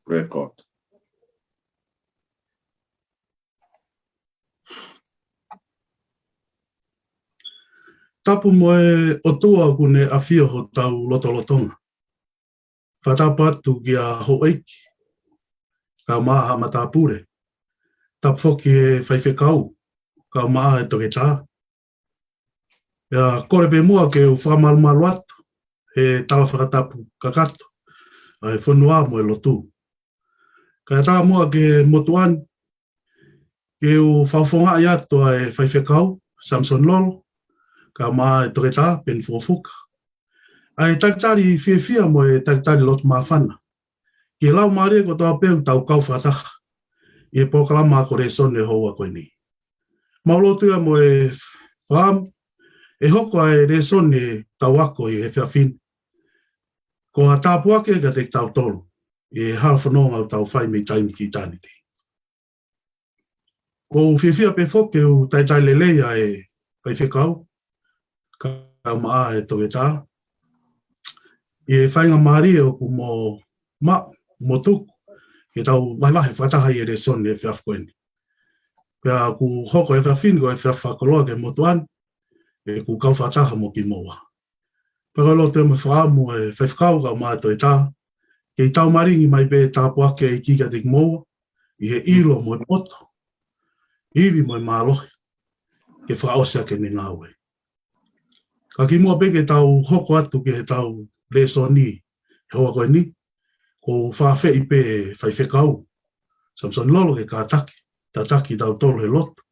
record. Tapu moe o tua kune awhia ho tau lotolotonga. Whatapatu ki a ho eiki. Ka maha matapure. Tapu foki e whaiwhekau. Ka maha e toke tā. Ia kore pe mua ke u whamalumalu atu. He tawa whakatapu kakato. Ai whanua mo e lotu. Ka tā mua ke motuani. Ke u whawhonga i atua e whaiwhekau. Samson Lolo. Ka maa e toke tā, Peni Fukofuka. Ai takitari whiawhia mo e takitari lotu mawhana. Ki lau maare ko toa peu tau kau whataka. I e pokalama ko re sone hoa koe ni. Maulotua mo e whaamu. E hoko ai re sone tau ako i e whiawhine. Ko ha tāpu ake ka te tau tolu. I e hala whanonga o tau whai mei taimi ki tāni te. Ko whiawhia pe whoke u taitai leleia e whaiwhekau. Ka maa e toke tā. I e whainga maari o ku mo tuku. E tau waiwahe whataha i e re sone e whiawhkoeni. Pea ku hoko e whiawhine ko e whiawhakoloa ke motuani. E ku kau whataha mo ki moa. Pakalo te me whaamu e whaiwhakau ka maa toke tā. Ke i tau maringi mai pe tāpu ake e kika te moa. I he ilo mo e poto. Iwi mo e mālohi. Ke whaosea ke ni ngāwe. Ka ki mua peke tau hoko atu ke he tau resoni hoa koe ni. Ko whawhi i pe whaiwhekau. Samson Lolo ke kātaki. Tataki tau tolu he loto.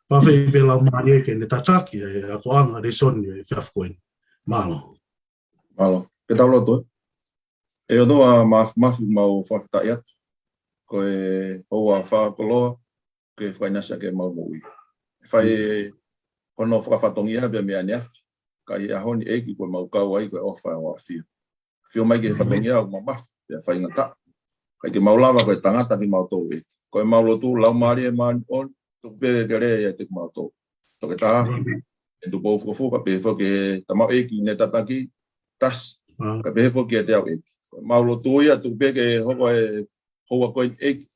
Whawhi i pe lau maari eke ne tataki e ako anga resoni e whiawhkoeni. Malo. Malo. Ke tau loto e o doa mafi mau whawhitai atu. Ko e hoa whakoloa ke whainasa ke mau mui. Whai hono whakawhatongi ha bea mea neafi. Ka i ahoni eki koe mau kau ai koe ofa o awhio. Whio mai ke whatongi au ma mafu, pia whaingata. Kai ke mau lava koe tangata ki mau tōu eki. Koe mau lotu lau maari e maani on, tuku pere ke rea e te mau tōu. Toke tā, e tu pou Fukofuka, pe whoke tamau eki ne tataki, tas, ka pe whoke e te au eki. Koe mau lotu ia, tuku pere ke hoko e hoa koe eki.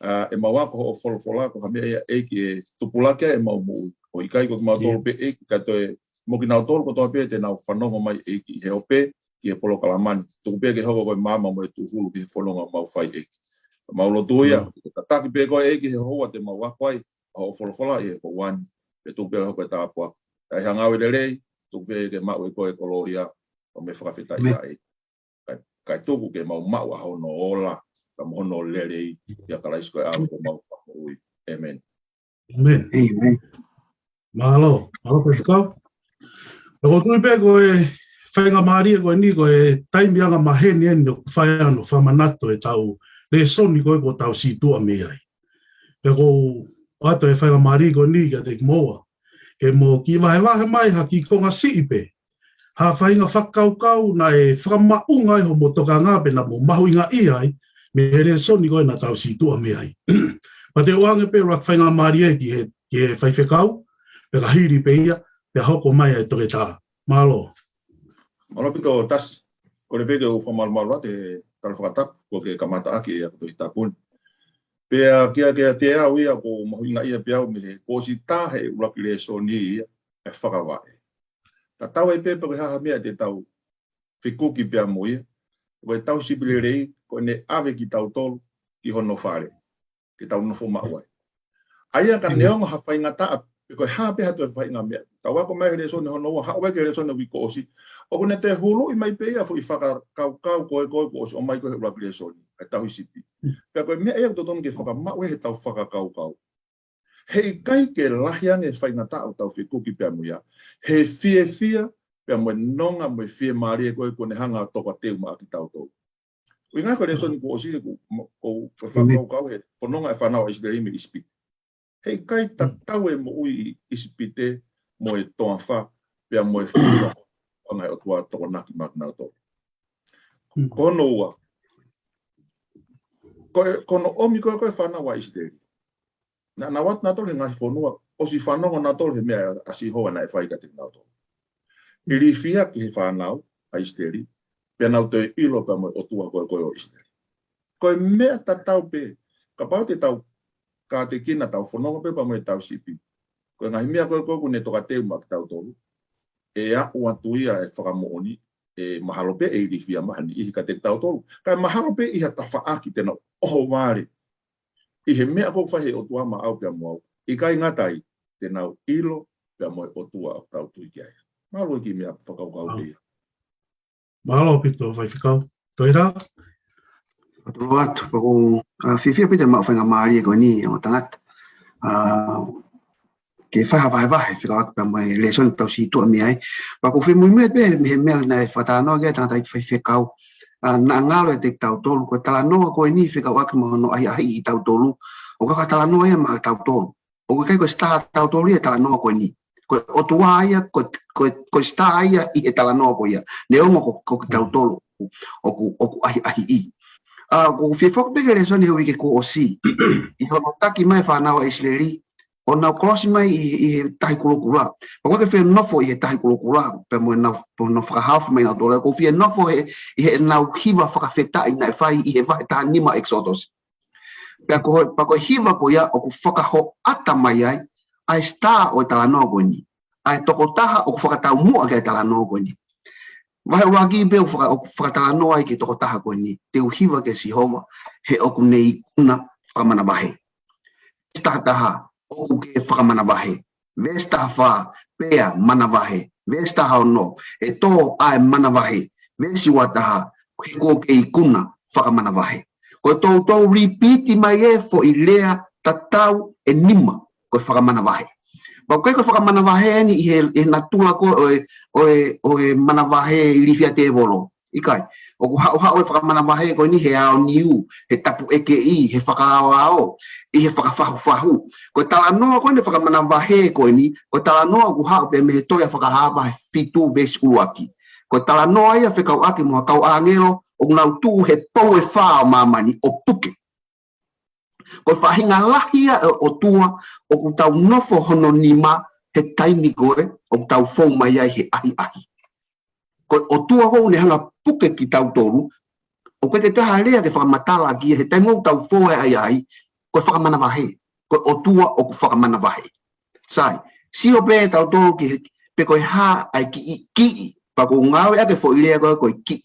E mau wako ho wholofola, ko hamea ia eki e tupulake e mau mui. O ikai ko mau tōu pe eki, ka toe mo ki nau tolu ko toa pe te nau whanonga mai eki he ope ki he polo kalamani. Tuku pe ke hoko koe mama mo e tuhulu ki he whanonga mau whai eki. Mau lotu ia, tataki pe koe eki he hoa te mau wakwai, a o wholofola i he ko wani. Pe tuku pe hoko e tāpua. Kai hangawe le rei, tuku pe ke mau e koe koloria o me whakawhita ia eki. Kai tuku ke mau mau a hono ola, ka mohono le rei, ia karaisi koe au ko mau whakoui. Amen. Amen. Amen. Mahalo. Mahalo pe whakau. Ko tui pe koe whainga maari e koe ni koe taimianga maheni ene o whai anu whamanato e tau le soni koe ko tau situa me ai. Pe ko ato e whainga maari koe ni ka te moa. Ke mo ki wahe mai ha ki konga si pe. Ha whainga whakaukau na e whamaunga e ho mo toka ngāpe na mo mahu inga i ai me le soni koe na tau situa me ai. Pa te oange pe rak whainga maari e ki he whaiwhekau pe ka hiri pe ia. Pe hoko mai e toke tā. Malo. Malo pito tas. Kore peke u whamalumalua te talwhakatapu. Ko ke kamata ake e ako i tāpuni. Pea kia te au ia ko mahuinga ia pe au me he kōsi tāhe uraki le soni ia e whakawae. Ta tau e pepe koe haha mea te tau whikuki pea mo ia. Koe tau sipile rei koe ne ave ki tau tolu ki hono whare. Ki tau nofo mauai. Aia ka neonga hawhainga taa koe hape hatu e whainga mea. Tau wako mai re sone hono wa hawe ke re sone wiko osi. O kone te hulu i mai pea fu i whakakau koe osi o mai koe uraki re sone. E tau i sipi. Pea koe mea ea totonu ke whakamau he tau whakakau. Hei kai ke lahiange whainga tau tau whikuki pea muia. He fia pea moe nonga moe fie maari e koe kone hanga toka teu maa ki tau tau. Ui ngā koe re sone ko osi ko whakakau he pononga e whanau isi le ime ispi. Hei kai tatau e mo ui isipite mo e toa wha, pia mo e whia o ngai o tua toko naki makina o tō. Kono ua. Kono omi koe koe whanau wa isiteri. Na wat na tole ngahi whanua, o si whanongo na tole he mea asi hoa na e whaika te nao tō. Iri whia ki he whanau a isiteri, pia nau te ilo pia mo e o tua koe koe o isiteri. Koe mea tatau pe, ka pau te tau, ka te kina tau whanonga pe pa mo e tau sipi. Koe ngahi mea koe koe ne toka teu mak tau tolu. E a ua tuia e whakamooni, e mahalo pe e irifia mahani ihi ka te tau tolu. Kai mahalo pe iha ta whaaki tena oho wāre. I he mea koe whahe o tua ma au pia moau. I kai ngatai tena ilo pia moe o tua au tau tui kia. Mahalo i ki mea whakaukau pe ia. Mahalo pito vai whikau. Toi rā? Atu atu, pako whiwhia pita mau whainga maari e koe ni o tangata. Ke whahawahe whikau atu pia mai lesoni tau si tua mi ai. Pako whi mea pe he mea na e whatanoa kia tangata i whikau. Na ngalo e te tau tolu, koe talanoa koe ni whikau atu mahono ai i tau tolu. O kaka talanoa ia maa tau tolu. O koe kai koe star tau tolu ia talanoa koe ni. Koe otua ia, koe star ia i e talanoa koe ia. Ne ongo koe tau tolu. Oku ahi i. Ko whiwhok peke resoni hui ke ko o si. I hono taki mai whanau e Isleri. O nau kolosi mai i tahi kulokula. Pako ke whia nofo i he tahi kulokula. Pe mo nau whakahawha mai nau tole. Ko whia nofo i he nau hiwa whakawheta i nai whai i he wahe taha nima exodus. Pako hiwa ko ia o ku whakaho ata mai ai. Ai star o talanoa koe ni. Ai toko taha o ku whakatau mua ke talanoa koe ni. Wahe waki pe o whakatalanoa ai ke toko taha koe ni. Te uhiwa ke Sihova he oku nei kuna whakamana wahe. Vesta taha oku ke whakamana wahe. Vesta wha pea mana wahe. Vesta hao no e tō ai mana wahe. Vesi wataha he ko ke i kuna whakamana wahe. Ko tō repeat mai e fo i lea tatau e nima ko whakamana wahe. Pau kai ko whakamana wahe ni i na tula ko o e mana wahe i rifia te volo. Ikai. O ku hao e whakamana wahe ko ni he ao niu, he tapu eke i, he whakao ao, i he whakafahu. Ko talanoa ko ni whakamana wahe ko ni, ko talanoa ku hao pe me he toia whakahaba he fitu ves uaki. Ko talanoa ia whekau aki mua kau angelo, o nau tu he pou e whao mamani o puke. Ko whahinga lahia o tua, o ku tau nofo hono nima, he taimi koe, o tau fau mai ai he ahi ahi. Ko o tua hou ne hanga puke ki tau toru, o koe te taha lea ke whakamatala ki he taimo tau fau ai ai, ko whakamana wahe. Ko o tua o ku whakamana wahe. Sai, si o pe tau toru ki pe koe ha ai ki, pa ko ngau ake fo ilea koe ki.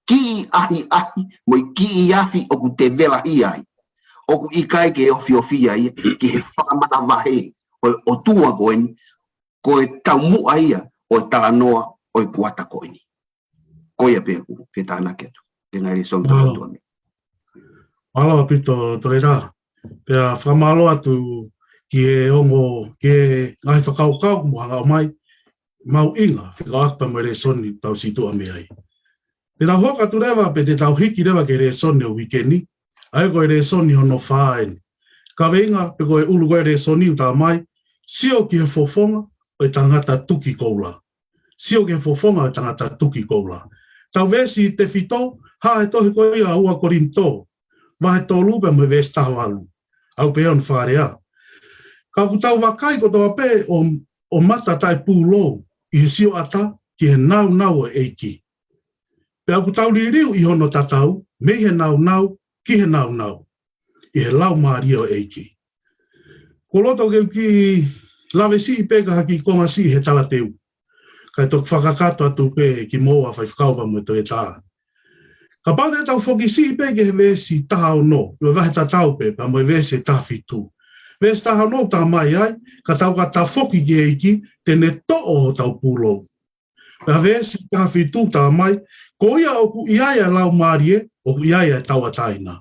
Ki ahi ahi, moi ki afi o ku te vela i ai. O ku ikai ke ofi ai, ki he whakamana wahe. O tua koe ni, koe tau mua ia, o talanoa, o puata koe ni. Koe a peku, ke tāna ketu. Tēnā ri som tō tua mi. Alo pito toi rā. Pea whamalo atu ki e ongo, ki e ngai whakaukau muhanga o mai, mau inga, whikaakpa mai re soni tau situa me ai. Te tau hoka tu rewa, pe te tau hiki rewa ke re soni o wikeni, ai koe re soni hono whaen. Ka weinga, pe koe ulu koe re soni uta mai, sio ki he fofonga, o tangata tuki koula. Sio ki he fofonga, o tangata tuki koula. Tau vesi te fito, ha e tohi koe ia ua korinto, wahe tō lupe me vesi tahu alu. Au pe on wharea. Ka ku tau wakai ko toa pe o mata tai pūlo, i he sio ata, ki he nau e eiki. Pe au ku tau ririu i hono tatau, me he nau, ki he nau. I he lau maria o eiki. Ko loto keu ki lawe si pe ka haki konga si he tala teu. Kai tok whakakato atu pe ki moa whai whakaupa mo to e tā. Ka pau te tau whoki si pe ke he vesi taha o no, ua wahe tatau pe, pa mo e vesi e tafitu. Vesi taha o no tā mai ai, ka tau ka tā whoki ki eiki, tene to'o o tau pūlou. Pa vesi tafitu tā mai, ko ia o ku iaia lau marie, o ku iaia e tau ataina.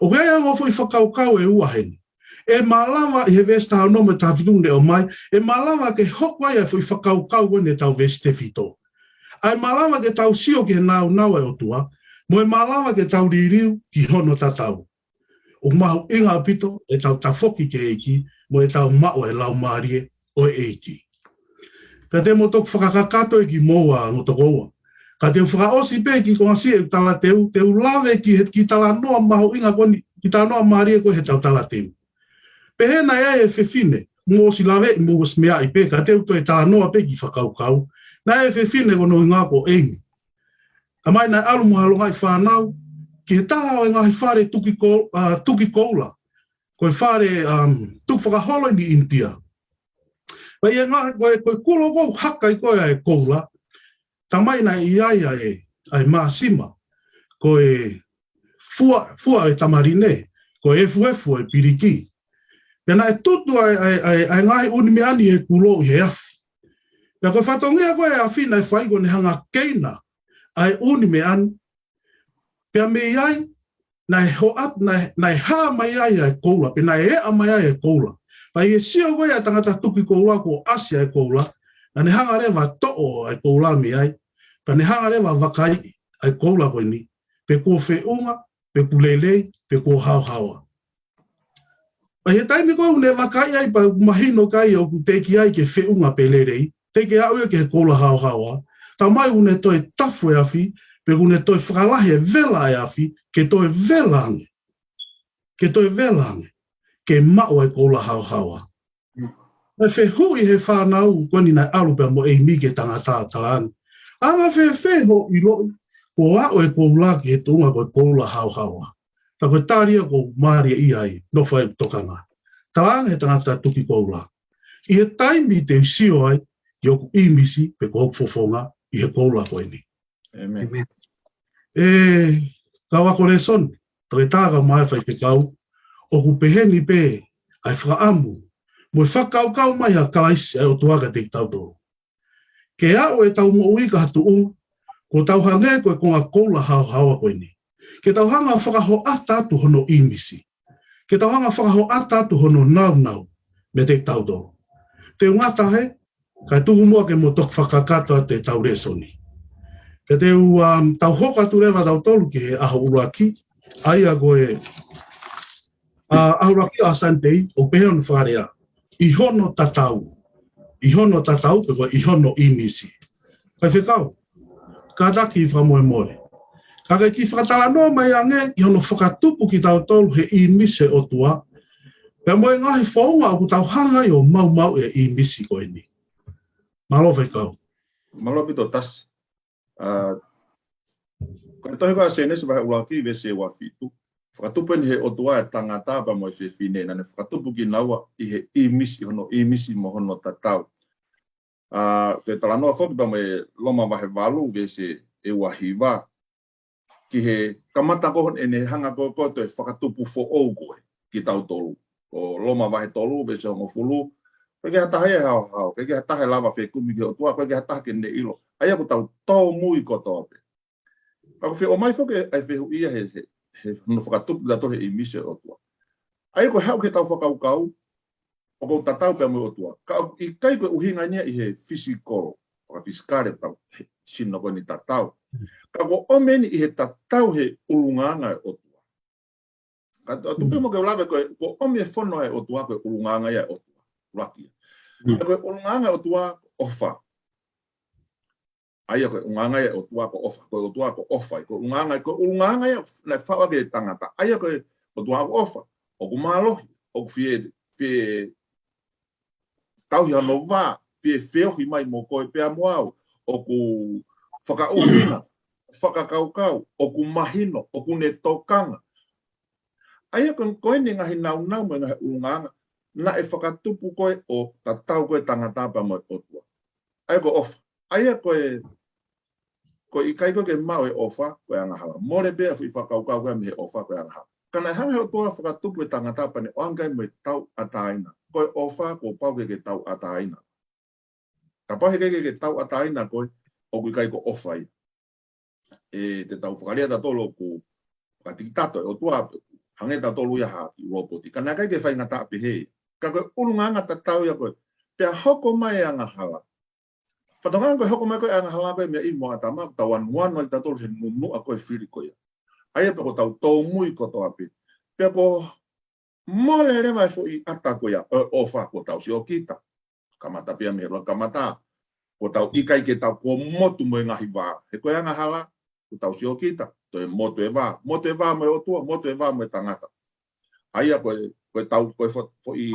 O ku iaia o fui whakaukau e uaheni. E malawa i he vesi taha o no me tafitu ne o mai, e malawa ke hokwai e fui whakaukau ne tau vesi te fito. Ai malawa ke tau sio ki he nau e o tua, mo e malawa ke tau ririu ki hono tatau. O mahu inga pito e tau tafoki ke eiki, mo e tau mao e lau marie o e eiki. Ka te mo toku whakakakato e ki moa ngotokoa. Ka te whakaosi pe ki kongasia e tala teu lawe ki tala noa mahu inga koni, ki tala noa marie koe he tau tala teu. Pehena e whewhine, mo si lawe i mo smea i pe, ka teu to e tala noa pe ki whakaukau, na e whewhine kono i ngako eimi. Ka mai nai alu muhalonga i whanau, ki he taha o ngahi whare tuki koula, koe whare tuki whakaholo ni India. Pai e ngahi, koe kulo kou haka i koe ai koula, tamai na i aia ai maasima, koe fua e tamarine, koe efu e piriki. Pena e tutu ai ngahi unimi ani e kulo i he afi. Pea koe whatongia koe e awhina e whaigo ne hanga keina ai unimi ani. Pea me iai, na e hoat, na e haa mai ai ai koula, pena e ea mai ai ai koula. Pai e sio koe a tangata tuki koula ko asia ai koula, na ne hanga rewa to'o ai koula me ai, pa ne hanga rewa wakai ai koula koe ni, pe kua whiunga, pe kulelei, pe kua hau. Pai he taimi koe ne wakai ai pa mahino kai o ku teki ai ke whiunga pe lerei, teki au e ke he koula hau. Tau mai une toi tafu e afi, pe une toi whakalahi e vela e afi, ke toi velange. Ke toi velange, ke mao ai koula hau. Mai whehui he whanau, koni nai arupa mo e mi ke tangata talangi. Anga wheho i loi, ko ao e koula ki he tunga koe koula hau. Ta koe tāria ko maaria i ai, no whai tokanga. Talangi he tangata tuki koula. I he taimi te usio ai, i oku imisi, pe ko hoku fofonga, i he koula koe ni. Amen. Kawa kore son, toke tāga mai whai te kau, oku peheni pe, ai whaamu, mo e whakau mai a kalaisi ai o tuaga te tautoro. Ke ao e tau mo uika hatu ko tau hange koe konga koula hau koe ni. Ke tau hanga whakaho ata atu hono imisi. Ke tau hanga whakaho ata atu hono nau, me te tautoro. Te ngata he, kai tuhu mua ke mo tok whakakata te tau resoni. Ke te tau hoka tu rewa tau tolu ki he aho uraki, aia koe auraki a santei o pehon wharea. Ihono tatau, pe koe ihono imisi. Kai whekau, ka taki i whamoe. Ka kai ki whakatala noa mai ange, ihono whakatupu ki tau tolu he imise o tua, pea moe ngahi whaunga o ku tau hanga i o mau e imisi koe ni. Malo whekau. Malo pito tas. Koe tohi koe senesi wahe ulaki vese wa fitu. Whakatupu ni he o tua e tangata pa moe whine, na ne whakatupu ki naua i he imisi, hono imisi mo hono tatau. Te talanoa whoki pa moe loma wahe walu vese e wahiwa, ki he kamata kohon e ne hanga koe te whakatupu fo ou koe ki tau tolu. O loma wahe tolu vese hongo fulu, koe ke hatahe e hao, koe ke hatahe lava whekumi ki o tua, koe ke hatahe ke ne ilo. Aia ku tau tau mui kotoa pe. Ako whi o mai whoke ai whehu ia he no whakatupu la tohe i mise o tua. Ai koe hau ke tau whakaukau, o kou tatau pia mo o tua. I kai koe uhinga nia i he physical, whakafiskare tau, sino koe ni tatau. Ka ko omeni i he tatau he ulunganga o tua. Ka tupe mo ke ulawe koe, ko omi e whono e o tua koe ulunganga ia o tua. Rakia. Koe ulunganga o tua ofa. Aia koe unganga ia o tua ko ofa, koe o tua ko ofa. Koe ulunganga ia na whawa ke tangata. Aia koe o tua ko ofa. O ku malohi, o ku fie tauhi hano wā, fie whiohi mai mo koe pea moau, o ku whakauhina, whakakaukau, o ku mahino, o ku ne tokanga. Aia koe ni ngahi nau me ngahi ulunganga, na e whakatupu koe o tatau koe tangata pa mo o tua. Aia koe ofa. Aia koe i kai koe ke mau e ofa, koe angahala. More bea i whakaukau koe me he ofa koe angahala. Kana hanga o toa whakatupu e tangata pane o angai me tau ataina. Koe ofa ko pau ke tau ataina. Ka pahe ke tau ataina koe, o kui kai ko ofa i. Te tau whakaria ta tolo ko whakatikitato e o tua hange ta tolu ia haki uopoti. Kana kai ke whai ngata api hei. Ka koe ulunganga ta tau ia koe, pea hoko mai angahala. Patongan koe hoko mai koe angahala koe mea i mo atama, tawan wano i ta tolu he nunu a koe whiri koe. Aia pe ko tau tau mui koto api. Pea ko mole rewa e fo i ata koe a ofa ko tau si o kita. Kamata pia mehero kamata. Ko tau ikai ke tau ko motu mo e ngahi wā. He koe angahala, ko tau si o kita. Toi motu e wā. Motu e wā mo e otua, motu e wā mo e tangata. Aia koe tau koe fo i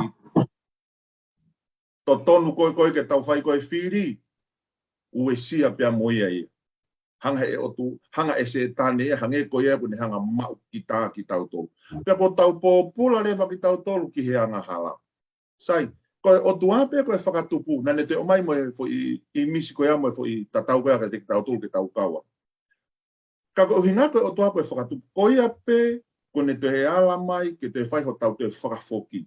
to tonu koe ke tau whai koe whiri. Ue sia pia mo ia ia. hanga e otu hanga e se tane hanga ko ia pune hanga mau kita tau tolu pe ko tau popula le ki tau tolu ki he anga hala sai ko otu ape ko e whakatupu na ne te o mai mo fo i misi ko ia mo fo i tatau ko ia te tau tolu ke tau kawa ka ko hinga ko otu ape whakatupu ko ia pe ko ne te he ala mai ke te whai ho tau te whakafoki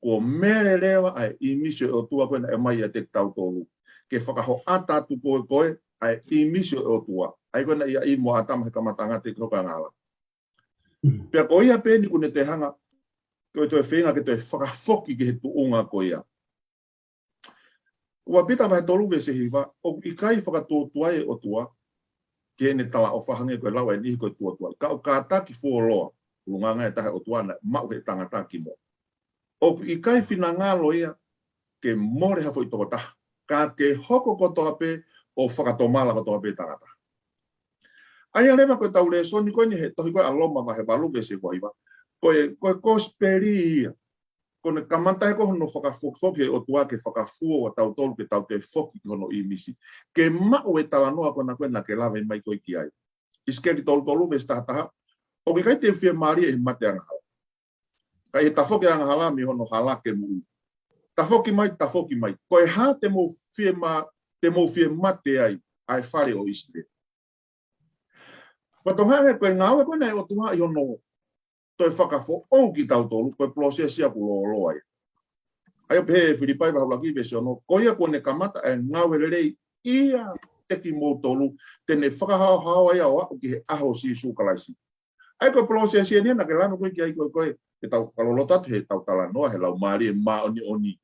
ko mere lewa ai i misi o tua ko na e mai te tau tolu ke whakaho ata tu koe ai i misi o tua. Ai kona ia i mo atama he kamatanga te kroka ngala. Pea ko ia peni kune te hanga, ko te whenga ke te whakafoki ke he tuunga ko ia. Ua pita mai tolu ve se hiwa, o i kai whakatotua e o tua, ke ne tala o whahange koe lawa e nihi koe tua tua. Ka o kātaki fuoloa, lunganga e tahe o tua na mau he tangataki mo. O i kai whinangalo ia, ke more hafo i tokota. Ka ke hoko kotoa pe, o whakatomala ko toa pe tangata. Ai lewa koe tau le soni koe ni he tohi koe aloma ma he balu vese koe iwa. Koe kosperi ia. Kone kamantai ko hono whakafoki o tua ke whakafuo o tau tolu ke tau te foki hono i misi. Ke mau e tala noa kona koe na ke lawe mai koe ki ai. Iskeri tolu vese tahataha. O ke kai te whia maari e mate anga hala. Kai he tafoki anga hala mi hono hala ke muu. Tafoki mai. Koe ha te mo whia ma te mo fie mate ai whare o istere. Whatonga he koe ngāwe koe nei o tunga i ono toi whakafo au ki tau tolu koe prosesia ku Lolo ai. Ai o pehe Filipai wahulaki vese ono koia kone kamata e ngāwe rei ia teki mō tolu tene whakahao ai au ki he aho si sukalaisi. Ai koe prosesia ni na ke lano koe ki ai koe e tau kalolotatu he tau tala noa he lau maari e maa oni.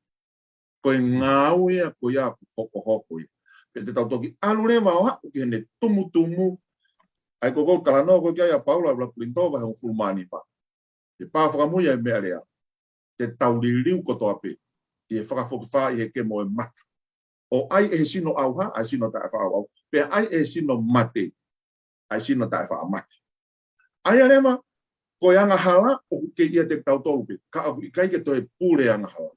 Koe ngāu ia koe ia hoko ia. Pe te tau toki alu lewa o haku ki hene tumu. Ai koko kalanoa koe kia ia Paula wala kulintova he un fulmani pa. Te pā whakamuia e mea rea. Te tau liliu kotoa pe. I e whakawhukawha i he ke mo e mate. O ai e sino au ha, ai sino tae wha au. Pe ai e sino mate. Ai sino tae wha mate. Ai lewa koe anga hala o ke ia te tau tolu pe. Ka aku i kai ke toi pūre anga hala.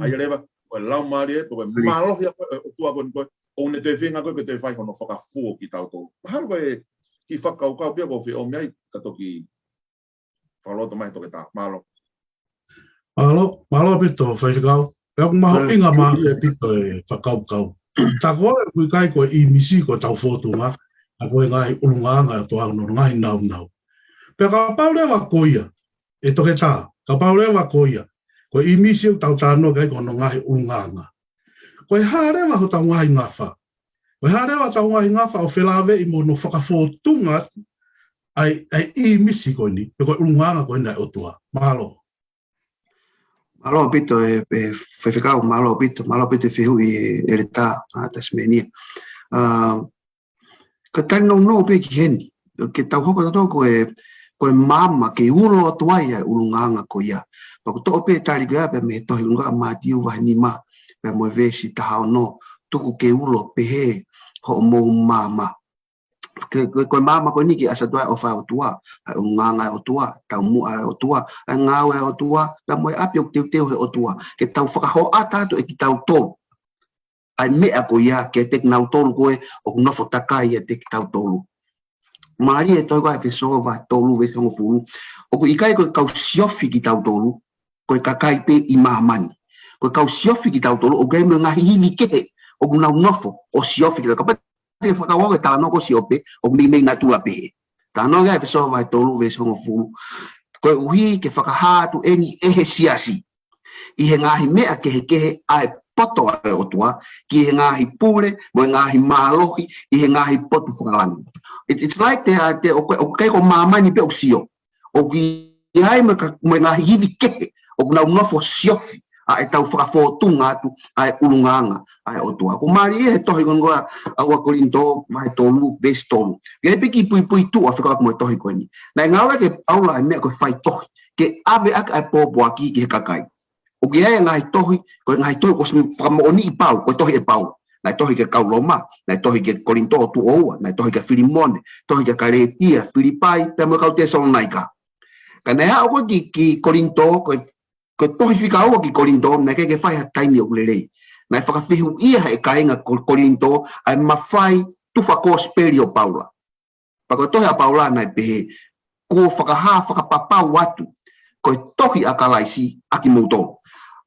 Ai lewa, koe lau maari e, koe malohi o tua koe, o ne te whenga koe ke te whai hono whakafuo ki tau tolu. Mahalo koe ki whakaukau pia koe whi o mea i kato ki whaloto mai toke tā, malo. Malo pito whaikau. Pea ku maho inga maari e pito e whakaukau. Tā koe kui kai koe i misi koe tau whotunga, a koe ngai ulunganga e toa no ngai nau. Pea ka paurewa koia, e toke tā, ka paurewa koia. Ko i misi o tau tāno kai kono ngahi ulunganga. Ko e harewa ho tau ngahi ngawha. Ko e harewa tau ngahi ngawha o whelawe i mono whakawhotunga ai i misi koe ni. Pe koe ulunganga koe nai o tua. Malo. Malo pito e whewhikau, malo pito whihu i e reta a Tasmania. Ka tani no pe ki heni. Ke tau hoko tato koe mama ke ulo o tuai ai ulunganga ko ia. Pako to pe tari ga pe me tohi lunga matiu wa ni ma pe mo vesi tahao no tuku ke ulo pe he ho mo mama ko mama ko ni ki asa toa o fa o tua ai ulunganga o tua tau mu ai o tua ai ngawe o tua pe mo api o teu he o tua ke tau whakaho ata to e ki tau tolu ai mea ko ia ke tek nau tolu koe o nofo takai e tek tau tolu Maria e toi koe e whesova tolu we songo pulu o ko ikai koe kau siofi ki tau tolu koe kakai pe i mahamani. Koe kau siofi ki tau tolu, o kei me ngahi hivi kehe, o kunau nofo, o siofi ki tau. Kapate e whakawawe tāno ko siope, o kuni mei nai tula pehe. Tāno gai whesoa vai tolu ve songo fulu. Koe uhi ke whakahātu eni ehe siasi. I he ngahi mea kehe ai poto ai o tua, ki he ngahi pule, mo he ngahi mālohi, i he ngahi potu whakalangi. It's like o kei ko mahamani pe o sio. O ki hai me ngahi hivi kehe, o kuna unofo siofi a e tau whakawhotunga atu a e ulunganga a e otua. Ko maari e tohi kongoa a ua korinto mai tolu, ves tolu. Ke piki pui tu a whikawak mo e tohi koni. Nai ngawe ke aula e mea koe whai tohi. Ke ave aka e pōpua ki ke he kakai. O ki hea ngai tohi, koe ngai tohi ko simi whakamooni i pau, koe tohi e pau. Nai tohi ke kauloma, nai tohi ke korinto o tu oua, nai tohi ke Filimone, tohi ke Karetia, Filipai, pe mo kau te Salonaika. Ka nei hao koe ki korinto, ko tohi whika aua ki korinto, na ke whai ha taimi o kulerei. Nai whakawhihu ia he kainga korinto, ai mawhai tufa ko speli o Paula. Pako tohi a Paula nai pehe, ko whakapapau watu, ko tohi a kalaisi aki moutou.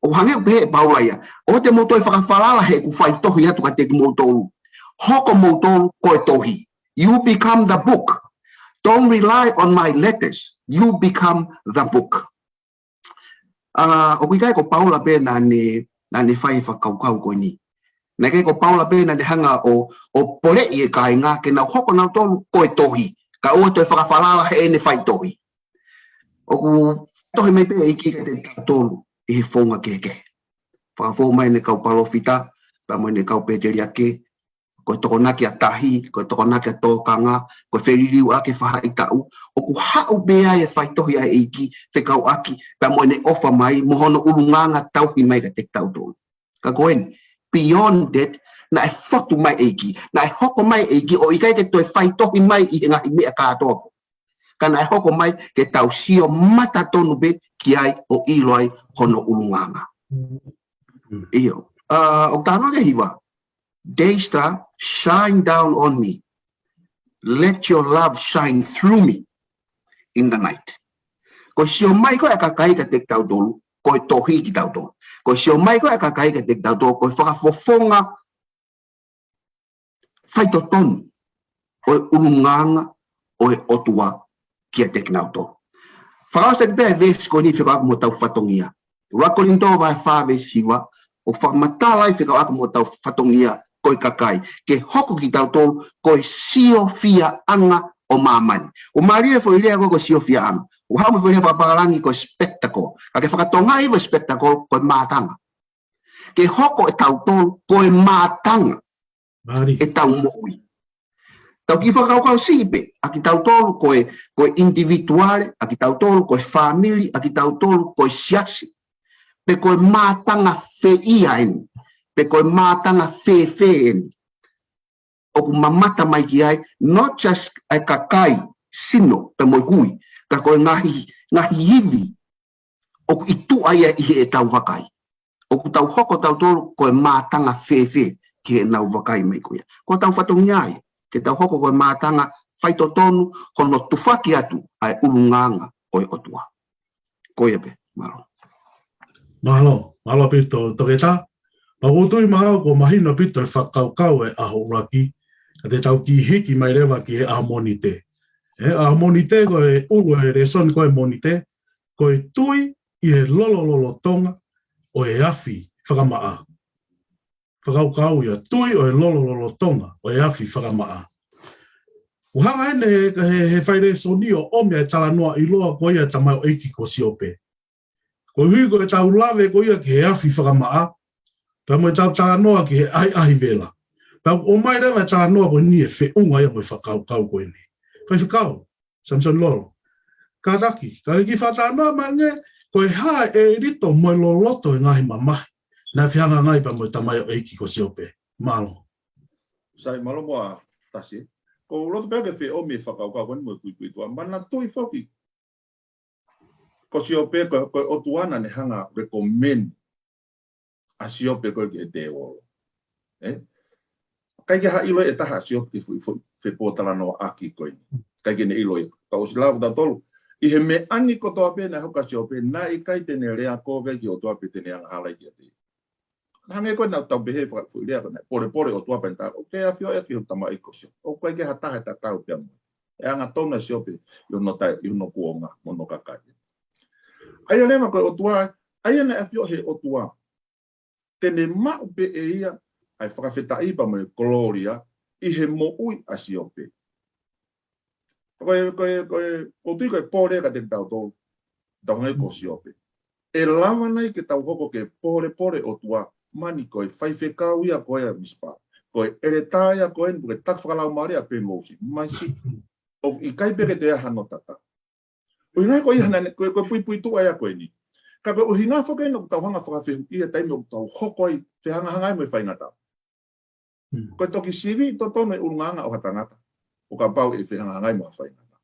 O hange pehe Paula ia, o te moutou whakawhalala he ku whai tohi atu ka te moutou. Hoko moutou ko tohi. You become the book. Don't rely on my letters. You become the book. O kai ko Paula pe na ne whai whakaukau ko ni. Na kai ko Paula pe na ne hanga o pole i kai ngā ke na hoko nau tolu koe tohi. Ka ua toi whakawhalala he ne whai tohi. O ku tohi mai pe i ki ka te tolu i he whonga keke. Whakawhau mai ne kau palofita, pa mai ne kau peteri ake, ko tokonaki a tahi, ko tokonaki a tōkanga, ko wheririu ake whahai tau, o ku hau bea e whai tohi a eiki, whekau aki, pa moe ne ofa mai, mohono urunganga tauhi mai ka te tau tōlu. Ka koen, beyond that, na e whotu mai eiki, na e hoko mai eiki, o ikai ke toi whai tohi mai i ngahi mea kātoa. Ka na e hoko mai ke tau sio mata tonu be ki ai o iloai hono urunganga. Iyo. O tāno ke hiwa, Daystar, shine down on me. Let your love shine through me in the night. Ko sio mai ko e kakai ka te tau tolu, ko e tohi ki tau tolu. Ko sio mai ko e kakai ka te tau tolu, ko e whakafofonga whaito tonu, o e urunganga, o e otua ki a te kinau tolu. Whakawasa ki pēr ves ko ni whika ako mo tau whatongia. Rakolinto vai whawe siwa, o whakamatalai whika ako mo tau whatongia, koe kakai, ke hoko ki tau tolu, koe sio fia anga o mamani. O maria fo ilea ko sio fia anga. O hau mo fo ilea whaparangi koe spectacle. Ka ke whakatonga iwa spectacle, koe mātanga. Ke hoko e tau tolu, koe mātanga. E tau moui. Tau ki whakaukau sipe, a ki tau tolu koe individuale, a ki tau tolu koe family, a ki tau tolu koe siasi. Pe koe mātanga feia eni. Pe koe mātanga fe. O ku mamata mai ki ai, not just ai kakai, sino, pe moi hui, ka koe ngahi hivi, o ku itu ai e tau wakai. O ku tau hoko tau tolu, koe mātanga fe, ki e nau wakai mai koe. Ko tau whatongi ai, ke tau hoko koe mātanga, whaito tonu, hono tufaki atu, ai urunganga o e otua. Koe pe, malo. Malo pito, toke tā. Ma kutui maha ko mahina pito e whakaukau e aho uraki, ka te tau ki hiki mai rewa ki e amonite. E amonite ko e uru e reson ko e monite, ko e tui i e lolo tonga o e afi whakamaa. Whakaukau ia tui o e lolo tonga o e afi whakamaa. Uhanga hene he whaire soni o omea e tala noa i loa ko ia tamai o eiki ko siope. Ko hui ko e tau lawe ko ia ki he afi whakamaa, pa mo tau tala noa ki he ai vela. Pa o mai rewa tala noa ko ni e whiunga ia mo i whakaukau ko ene. Whai whakau, Samson Lolo. Ka taki, ka ki whatala noa mange, ko e haa e rito mo e loloto e ngahi mamahi. Nā whianga ngai pa mo i tamai o eiki ko siope. Malo. Sai malo moa tasi. Ko roto pēke whi o me whakaukau ko ni mo i kui tua. Mana tui whoki. Ko siope ko otuana ne hanga recommend a siope ko e te o. Kai ke ha ilo e taha siope whi pōtala no aki koe. Kai ke ne ilo e. Ka o si lau ta tolu. I he me ani ko toa pēne hoka siope, nā i kai tene rea kōwe ki o toa pē tene anga halai ki a te. Hange koe nā tau behe whakatui rea koe, pore o toa pēne tā. O ke a whio e ki ho tama i ko sio. O kai ke ha taha ta tau pia mo. E anga tōna siope, i hono kuonga, mono kakai. Aia lema koe o tua, aia na e whio he o tua. Tene mau pe e ia, ai whakawheta ipa mo e gloria, i he mo ui a siope. Ko tui koe pōrea ka te tau tō, tau ngai ko siope. E lawa nei ke tau hoko ke pōre o tua, mani koe whaiwhekau ia koe a mispa. Koe ere tāia koe ni, koe tak whakalau maare a pē mousi. Mai si, o i kai peke te ahano tata. O hingai koe ihana, koe pui tu aia koe ni. Ka koe o hinga whakai no tau hanga whakawhehu ia taimi o tau hoko ai, whihanga hangai mo i whaingata. Koe toki sivi to tono e urunganga o hatangata. O ka pau e whihanga hangai mo a whaingata.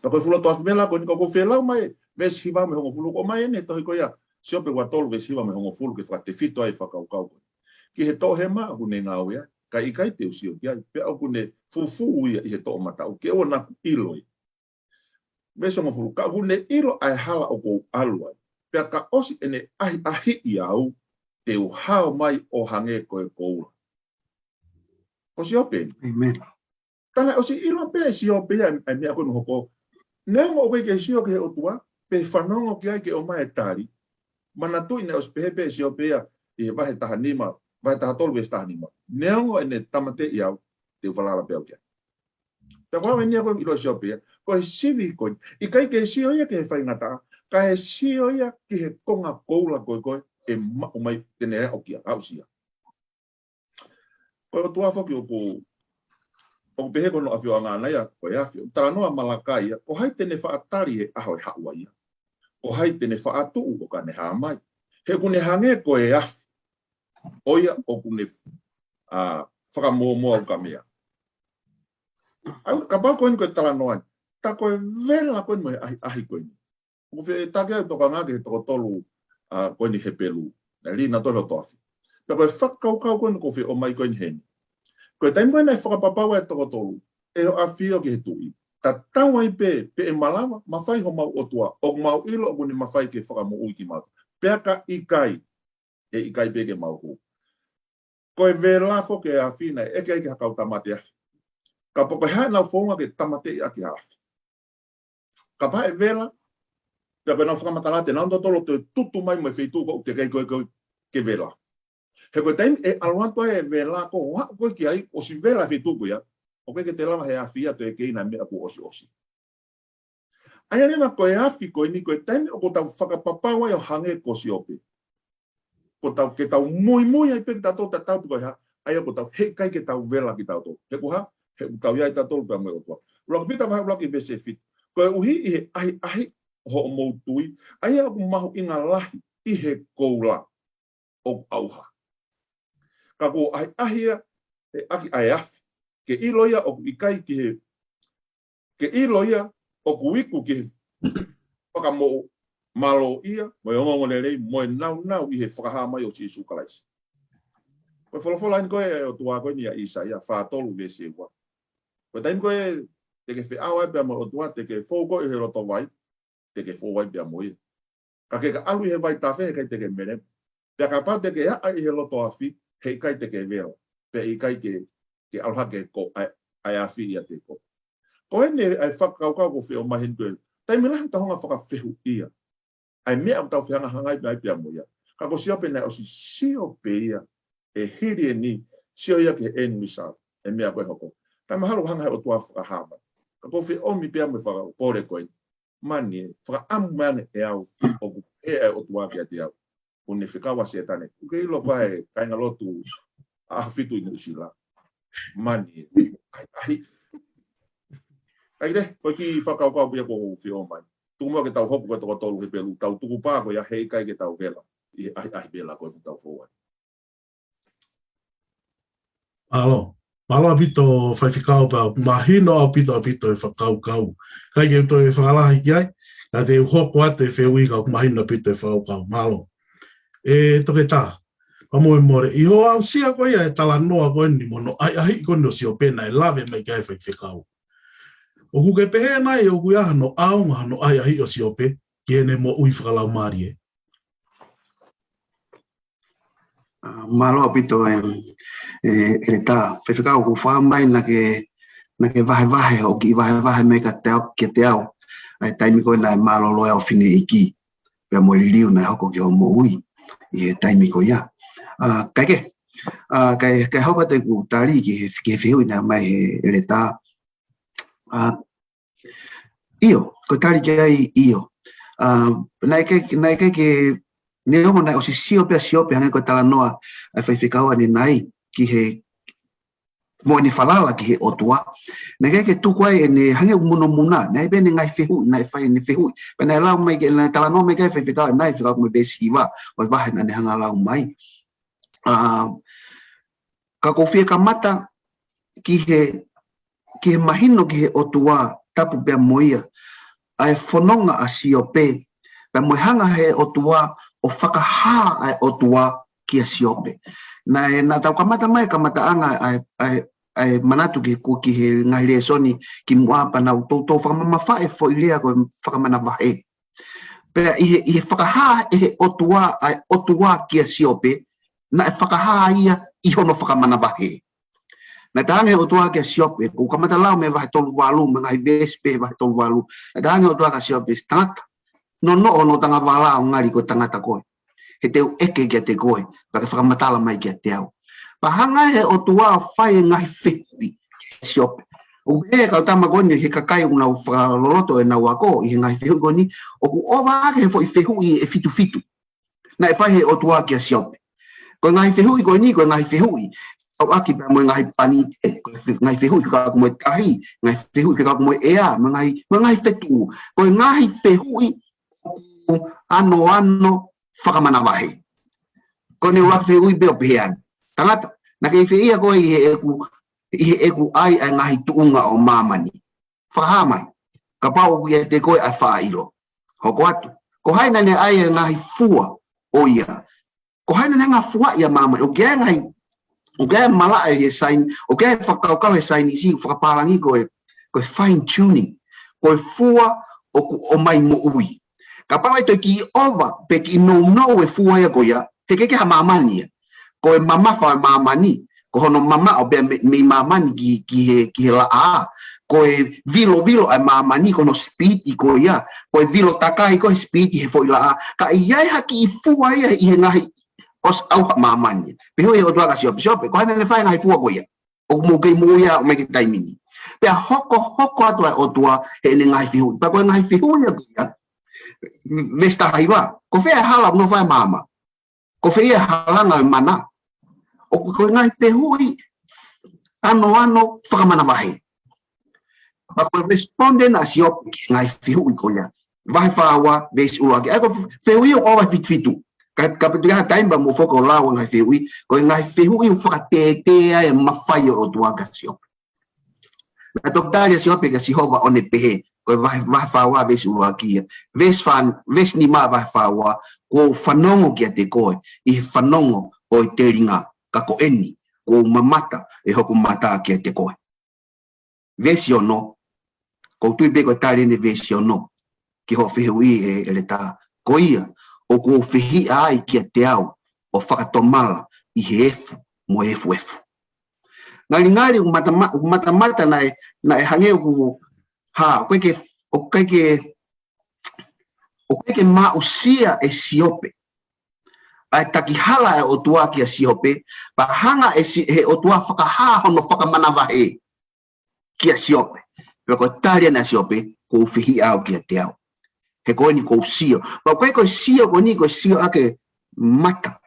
Ta koe fulo toa whimela koe ni ko whilau mai, ves hiwa me hongo fulu, ko mai ene tohi koe ia, siope wa tolu ves hiwa me hongo fulu ke whakate whito ai whakaukau koe. Ki he tohe maa kune ngā uia, ka ikai te usio kia, pe au kune fufu ia i he to'o matau, ke o naku ilo i. Beso ngofuru, ka kune ilo ai hala o kou alua, pe ka osi ene ahi i au, te uhao mai o hange koe koura. O si ope? Amen. Tana o si ilo pe si ope ia ai mea koe nuhoko, nengo o ke si o ke o tua, pe whanongo ki ai ke o mai tari, mana tui ne o si pehe si ope ia, i he vahe tahanima, vai taha tolu ves tahanima. Neongo ene tamate i au, te uwhalala pe au kia. Te whaua enia koe ilo si ope ia, ko he sivi koe, i kai ke si oia ke he whai ngata, ka he si oia ki he konga koula koe, e mao mai tene rea o kia, au sia. Koe o tua whoki o pehe kono a whio anga naia, koe a whio, tala noa malakai ia, ko hai tene whaatari he aho e haua ia. Ko hai tene whaatuu o ka ne haa mai. He kune hange koe afi, oia o kune whakamoa o ka mea. Au, ka pau koe koe tala noa, ta koe vela koe mo ahi koe. Ko whi take toka ngake he toko tolu koe ni he pelu, na rina tolo toafi. Ta koe whakaukau koe ko whi o mai koe ni heni. Koe taim koe nei whakapapaua e toko tolu, e o a whio ki he tui. Ta tau ai pe e malama, mawhai ho mau otua, o mau ilo o kuni mawhai ke whakamo ui ki mau. Pea ka ikai, e ikai pe ke mau hu. Koe vela fo ke a whina, eke hakau tamate afi. Ka poko hae nau whonga ke tamate a ki hafi. Ka pae vela, pea koe nau whakamatalate, nau totolo te tutu mai mai whitu ko te kei koe ke vela. He koe taim e aluantua e vela ko hoa koe ki ai, o si vela whitu ko ia, o koe ke te lama he a whia to e keina mea ku osi. Aia rema koe afi koe ni koe taim o ko tau whakapapaua o hange ko si ope. Ko tau ke tau mui ai pe ki tau ta tau koe ha, aia ko tau he kai ke tau vela ki tau to. He ku ha, he ku tau iai ta tolu pia mui o tua. Roka pita vai roki vese fit. Koe uhi i he ahi ho o moutui, aia ku mahu inga lahi i he koula o auha. Ka ko ahia e aki ai afi. Ke iloia o ikai ki he, ke iloia o kuiku ki he whakamo malo ia, moi ongongo rei, moi nau i he whakaha mai o Jesu Kalaisi. Koe wholofola ni koe o tua koe ni a Isaia, whaatolu vese ua. Koe taim koe te ke whiawa e pia mo o tua, te ke whoko i he roto vai, te ke whowai pia mo ia. Ka ke ka alu i he vai tawhe, kai te ke mere. Pia ka pā te ke aa i he roto afi, hei kai te ke veo. Pia i kai ke aluha ke ko ai afi ia te ko. Koe ne ai whakaukau ko whio mahin koe. Taimi lahi tahonga whakawhehu ia. Ai mea au tau whianga hangai mai pia mo ia. Ka ko siope nei o si siope ia. E hiri e ni, sio ia ke en misao. E mea koe hoko. Tai maharu hangai o tua whakahama. Ka ko whi omi pia mo whakapore koe. Mani e, whakaamu mane e au. O ku e o tua kia te au. Kune whikawa se tane. Uke ilo koe kainga lotu a whitu i nusila. Mani e. Ahi. Ai te, koe ki whakaukau pia ko whi o mai. Tumua ke tau hopu ko toko tolu he pelu. Tau tuku pā ko ia hei kai ke tau vela. I ahi vela koe tau whowai. Alo, malo apito whaiwhikau pao, mahino apito e whakaukau. Kai ke to e whakalahi ki ai, ka te hoko ate whewui kau mahino apito e whakaukau. Malo. E toke tā, kamoe more, i ho au sia koe ia e tala noa koe ni mono, ahi kono si o pena e lawe mai kai whaiwhikau. O kuke pehe nai o kui aha no aunga no ahi o si o pe, ki ene mo ui whakalau maari e. Malo apito e tā, whaiwhikau ku whamai na ke vahe o ki vahe me ka te au, ai taimi koe na e malo loe au whine iki, pia mo ririu na hoko ki o mo ui, i e taimi koe ia. Kai haupa te ku tari ki he whihui na mai he tā, io, ko tari ki ai io. Nai kai ke ne ongo nai o si siope hane ko tala noa ai whaiwhikau ani nai ki he mo ni falala ki he otua. Nai kai ke tuku ai ne hange umuno muna, nai bene ngai whihui, nai whai ni whihui. Pa nai lau mai ke tala noa mai kai whaiwhikau nai whikau me vesi iwa, o vahe na ne hanga lau mai. Ka kowhia ka mata ki he mahino ki he otua tapu pia moia, ai whanonga a siope, pa moi hanga he otua o whakaha ai otua ki a siope. na tau kamata mai kamata anga ai manatu ki ku ki he ngai le soni ki mua pa na to whakamama whae fo i lea koe whakamana wahe. Pea i he whakaha e he otua kia siope, na e whakaha ia i hono whakamana wahe. Na tānge otua kia siope, ko kamata lau me wahe tolu walu, me ngai vespe wahe tolu walu. Na tānge otua kia siope, tangata. No ono tanga wala o ngari ko tangata koe. He teu eke kia te koe, pake whakamatala mai kia te au. Pahanga he otua whae ngai whiti siope. O he kau tamagoni he kakai una whakaloloto e nau ako, i he ngai whihu goni, o ku owa ake he fo i whihu i e fitu. Na e whae he otua kia siope. Ko ngai whihu i goni, ko ngai whihu i. Au aki pa mo ngai pani te, ngai whihu i whikaku mo e tahi, ngai whihu i whikaku mo e ea, mo ngai whitu. Ko ngai whihu i ano whakamana wahe. Ko ne wak whihu i beo pehean. Tangata, na kei whiia koe i he eku ai a ngahi tuunga o mamani. Whahamai, ka pao ku ia te koe a whailo. Hoko atu, ko haina ne ai a ngahi fua o ia. Ko haina ne ngā fua ia mamani. O kia ngahi, o kia mala e he sain, o kia whakaukau he sain isi, whakaparangi koe fine tuning. Koe fua o mai mo ui. Ka pao e toi ki ova, pe ki no e fua ia koe ia, he keke ha mamani ia. Ko e mama whae mamani, ko hono mama o bea me mamani ki he la a. Ko e vilo ai mamani, ko no speed i ko ia. Ko e vilo takai ko e speed i he fo i la a. Ka iai haki i fua ia i he ngahi os au ha mamani. Peho e o tuaka siope, ko hana ne whae ngahi fua ko ia. O mo kei mo ia o me ke taimini. Pea hoko atu ai o tua he ne ngahi whihu. Pa ko e ngahi whihu ia ko ia. Vesta haiwa, ko whea hala no whae mama. Ko whea halanga e mana. O ko ngai pehui ano whakamana wahe. Pa ko responde na siop ngai whihui ko ia. Wahe whawa, vesi uaki. Eko whihui o owa fitu. Ka pituha taimba mo whoko lau ngai whihui. Ko ngai whihui o whakatetea e mawhai o tuaga siop. Na toktaria siop e ka sihova o ne pehe. Ko wahe whawa, vesi uaki ia. Ves ni maa wahe whawa. Ko whanongo kia te koe. I whanongo o i te ringa. Kako eni, ko mamata e hoku mata kia te koe. Vesi o no, ko tui beko tarene vesi o no, ki ho whihui e le tā. Ko ia, o ko whihi ai kia te au, o whakatomala i he efu, mo efu. Ngari, matamata na e hangeo ku, o keke mausia e siope. Ai taki hala e o tua kia siope, pa hanga he o tua whakaha hono whakamana wahe kia siope. Pea ko taria na siope, ko whihi au kia te au. He koe ni ko sio. Pa koe sio ko ni ko sio ake mata.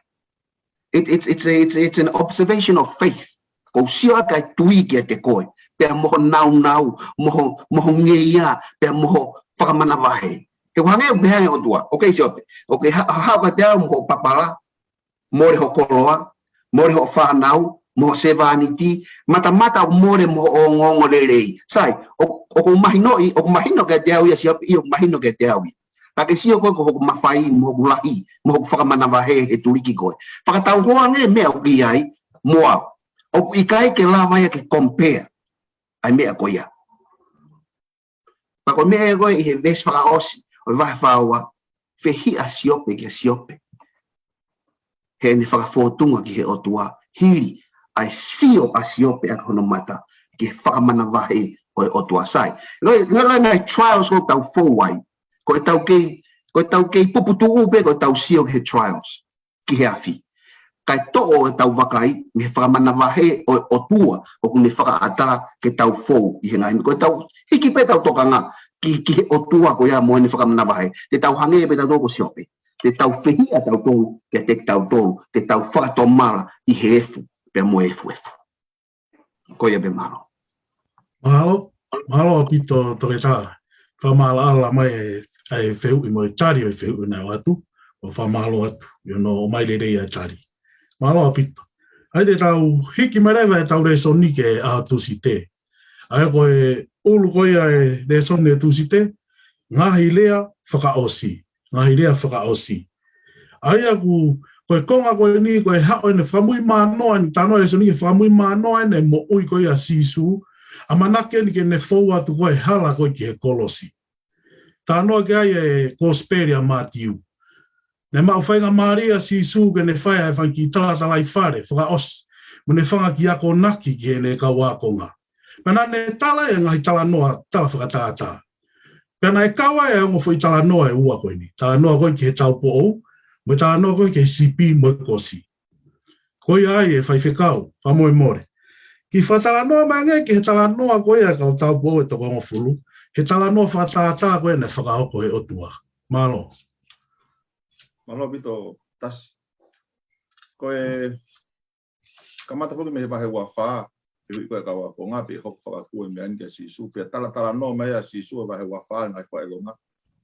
It's an observation of faith. Ko sio ake tui kia te koe. Pea moho nau, moho ngeia, pea moho whakamana wahe. Ke whange o behange o tua. Ok, siope. Ok, hao ka te au mo papala, more ho koloa, more ho whanau, mo sevaniti, mata more mo o ngongo lelei. Sai, o mahino ke te au ia siope, i o mahino ke te au ia. Take sio koe ko mawhai, mo lahi, mo whakamana wahe e turiki koe. Whakatau hoa nge mea o ki ai, mo au. O ikai ke lawa ia ke compare, ai mea koe ia. Pako mea koe i he ves whakaosi, o vahe whaua, whihi a siope ki a siope. He ne whakawhotunga ki he otua, hiri, ai sio a siope a hono mata, ki whakamana wahe o e otua sai. Loi ngai trials ko tau fōwai, ko e tau kei puputu upe ko tau sio ki he trials, ki he awhi. Kai to'o e tau wakai, mi he whakamana wahe o e otua, o kune whakaata ke tau fōu i he ngai. Ko e tau, hiki pe tau toka ngā, ki o tua ko ia mo ni whakamana wahe. Te tau hange pe tau toko siope. Te tau whihia tau tolu, te tau tolu, te tau whakatomala i he efu, pe mo efu. Ko ia pe malo. Mahalo apito toke tā. Whamala ala mai e whihu i mo e tari o e whihu i nau atu, o whamalo atu, o mai rei a tari. Mahalo apito. Ai te tau hiki marewa e tau resoni ke a tusi te. Ai koe ulu koe e resoni e tusi te, ngahi lea whakaosi. Ai aku Koe konga koe ni, koe hao ene whamui mānoa, ni tānoa e soni ke whamui mānoa ene mo ui koe a sisu, a manake ni ke ne fau atu koe hala koe ki he kolosi. Tānoa ke ai e kosperi a mātiu. Ne mau whainga Maria sisu ke ne whai e whanki tala i whare, whaka os, mo ne whanga ki ako naki ki he ne kawakonga. Pena ne tala e ngahi tala noa, tala whakatātā. Pena e kawa e ongo fui tala noa e ua koe ni. Tala noa koe ki he tau po ou, mo tala noa koe ki he sipi mo kosi. Koe ai e whai whekau, whamoe more. Ki whatala noa mange ki he tala noa koe e kau tau po ou e toko ongo fulu. He tala noa whatātā koe ne whakaoko he otua. Malo. Malo bito tas. Koe kamata hoki me he wahe ua whaa. Iwi koe kawa ko ngā pe hoko whakakue me anke sisu. Pia tala noa mea sisu e wahe ua whaa ngai whae longa.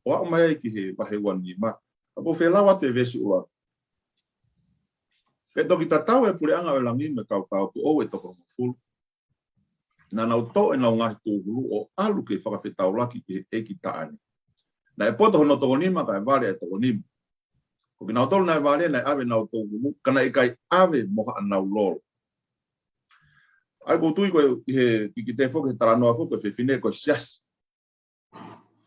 O au mai ki he wahe ua ni ma. Apo whelawa te vesi ua. Ke toki tatau e pure anga o langi me kau po ou e toko mo fulu. Na nau to e nau ngahi tūhulu o alu ke whakawhetau laki ki e ki taane. Na e poto hono toko nima ka e vare e toko nima. Ko ki nau tolu na e vare na e ave nau tūhulu, kana e kai ave moha nau lolo. Ai ko tui koe ki te whoke taranoa whoke whiwhine koe sias.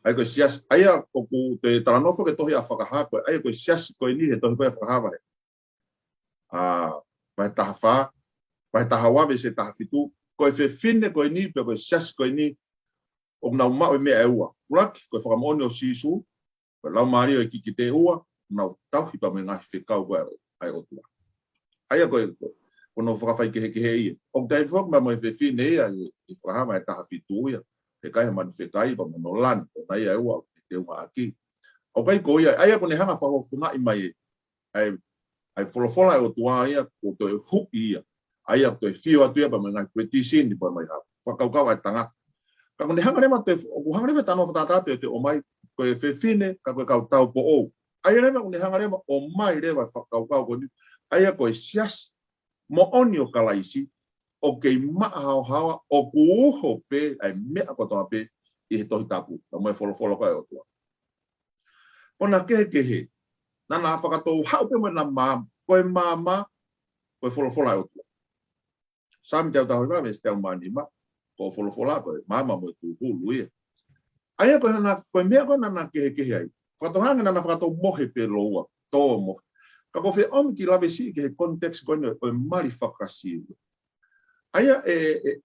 Ai koe sias, aia ko te taranoa whoke tohi a whakaha koe, aia koe sias koe ni he tohi koe a whakaha wahe. Vai taha wha, vai taha wawe se taha fitu, koe whiwhine koe ni, pe koe sias koe ni, o nau mao e mea e ua. Uraki, koe whakamoni o sisu, koe lau maari o e ki te ua, nau tauhipa me ngahi whikau koe ai o tua. Aia koe, kono whakawhai ke he ia. O kai whok ma mo e whiwhine ia, i whakahama e taha fitu ia, he kai mani whikai, pa mo no lan, o nai e ua, te ua aki. O kai ko ia, aia kone hanga whakawhuna i mai e, ai folofola e o tua ia, ko to e huki ia. Aia to e whio atu ia, pa mo ngai koe tisini, pa mai hau. Whakaukau ai tanga. Ka kone hanga rema te, o hanga rema tano whatatate te o mai, koe whiwhine, ka koe kau tau po ou. Aia rema kone hanga rema, o mai rewa whakaukau koni, aia koe sias, mo oni o kalaisi, o kei maa hao hawa, o kuuho pe, ai mea kotoa pe, i he tohi tapu, ka moe folofolo koe o tua. Ona kehe, nana whakatou hau pe moe na maa, koe maa, koe folofola o tua. Sami te au tahu iwa, me se te au manima, koe folofola koe, maa moe tuhulu ia. Aia koe mea koe nana kehe ai. Whakatou hanga nana whakatou mohe pe loua, tō mohe. Ka ko fe om ki lave si ke context ko no o mari fakasi. Aya